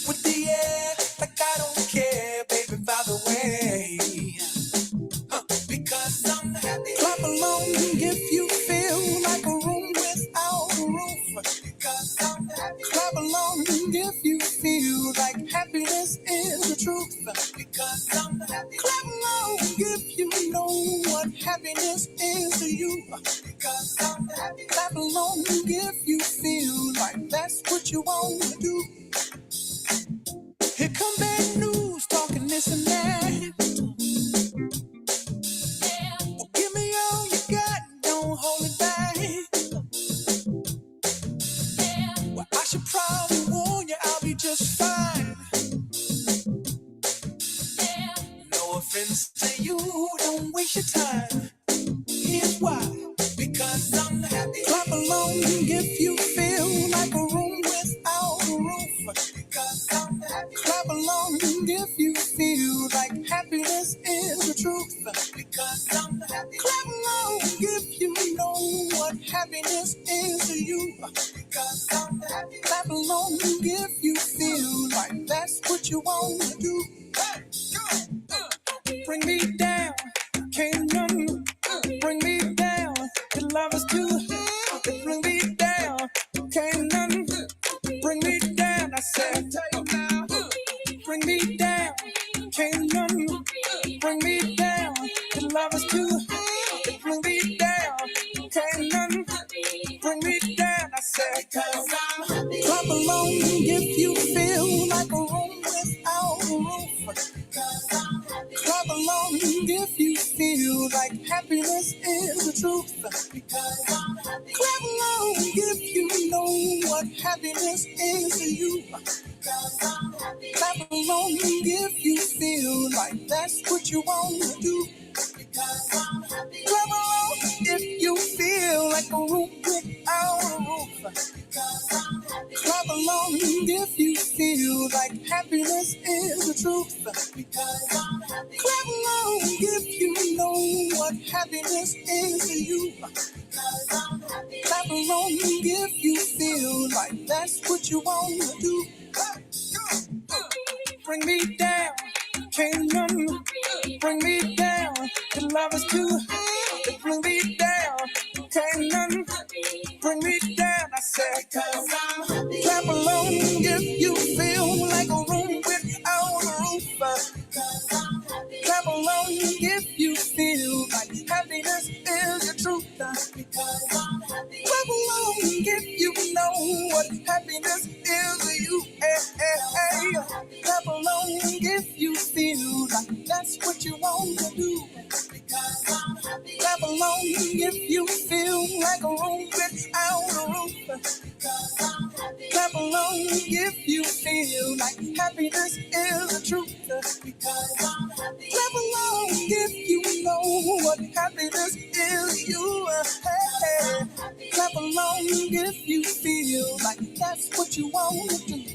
With the air, like I don't care, baby, by the way. Because I'm happy. Clap along if you feel like a room without a roof. Because I'm happy. Clap along if you feel like happiness is the truth. Because I'm happy. Clap along if you know what happiness is to you. Because I'm happy. Clap along if you feel like that's what you want to do. Here come bad news, talking this and that. Well, give me all you got, don't hold it back. Well, I should probably warn you, I'll be just fine. No offense to you, don't waste your time. Here's why, because I'm happy. Clap along if you feel like a room without a roof. Because I'm happy. Clap along if you feel like happiness is the truth. Because I'm happy. Clap along if you know what happiness is to you. Because I'm happy. Clap along if you feel like that's what you want to do. Bring me down, can't none bring me down. The love is too high. Bring me down, can't none bring me down. I said, bring me down, can't none bring me down. The love is too high. Bring me down, can't none bring me down. I said, clap along if you feel like a room without a roof. Clap along if you feel like happiness is the truth. Clap along if you know what happiness is to you. Clap along if you feel like that's what you want to do. Clap along if you feel like a room without a roof. Clap along if you feel like happiness is the truth. Clap along if you know what happiness is you. Clap along if you feel like that's what you want to do. Bring me down, can't none bring me down. The love is too high. Bring me down, can't none bring me down. I said, cause I'm happy. Clap along if you feel like a room without a roof. Clap along if you feel like happiness is the truth. Because I'm happy. Clap along if you know what happiness is to you. Clap along if you feel like that's what you want to do. Because I'm happy. Clap along if you feel like a room without a roof. Because I'm happy. Clap along if you feel like happiness is the truth. Because I'm happy. Clap along if you know what happiness is. You clap along if you feel like that's what you want to do.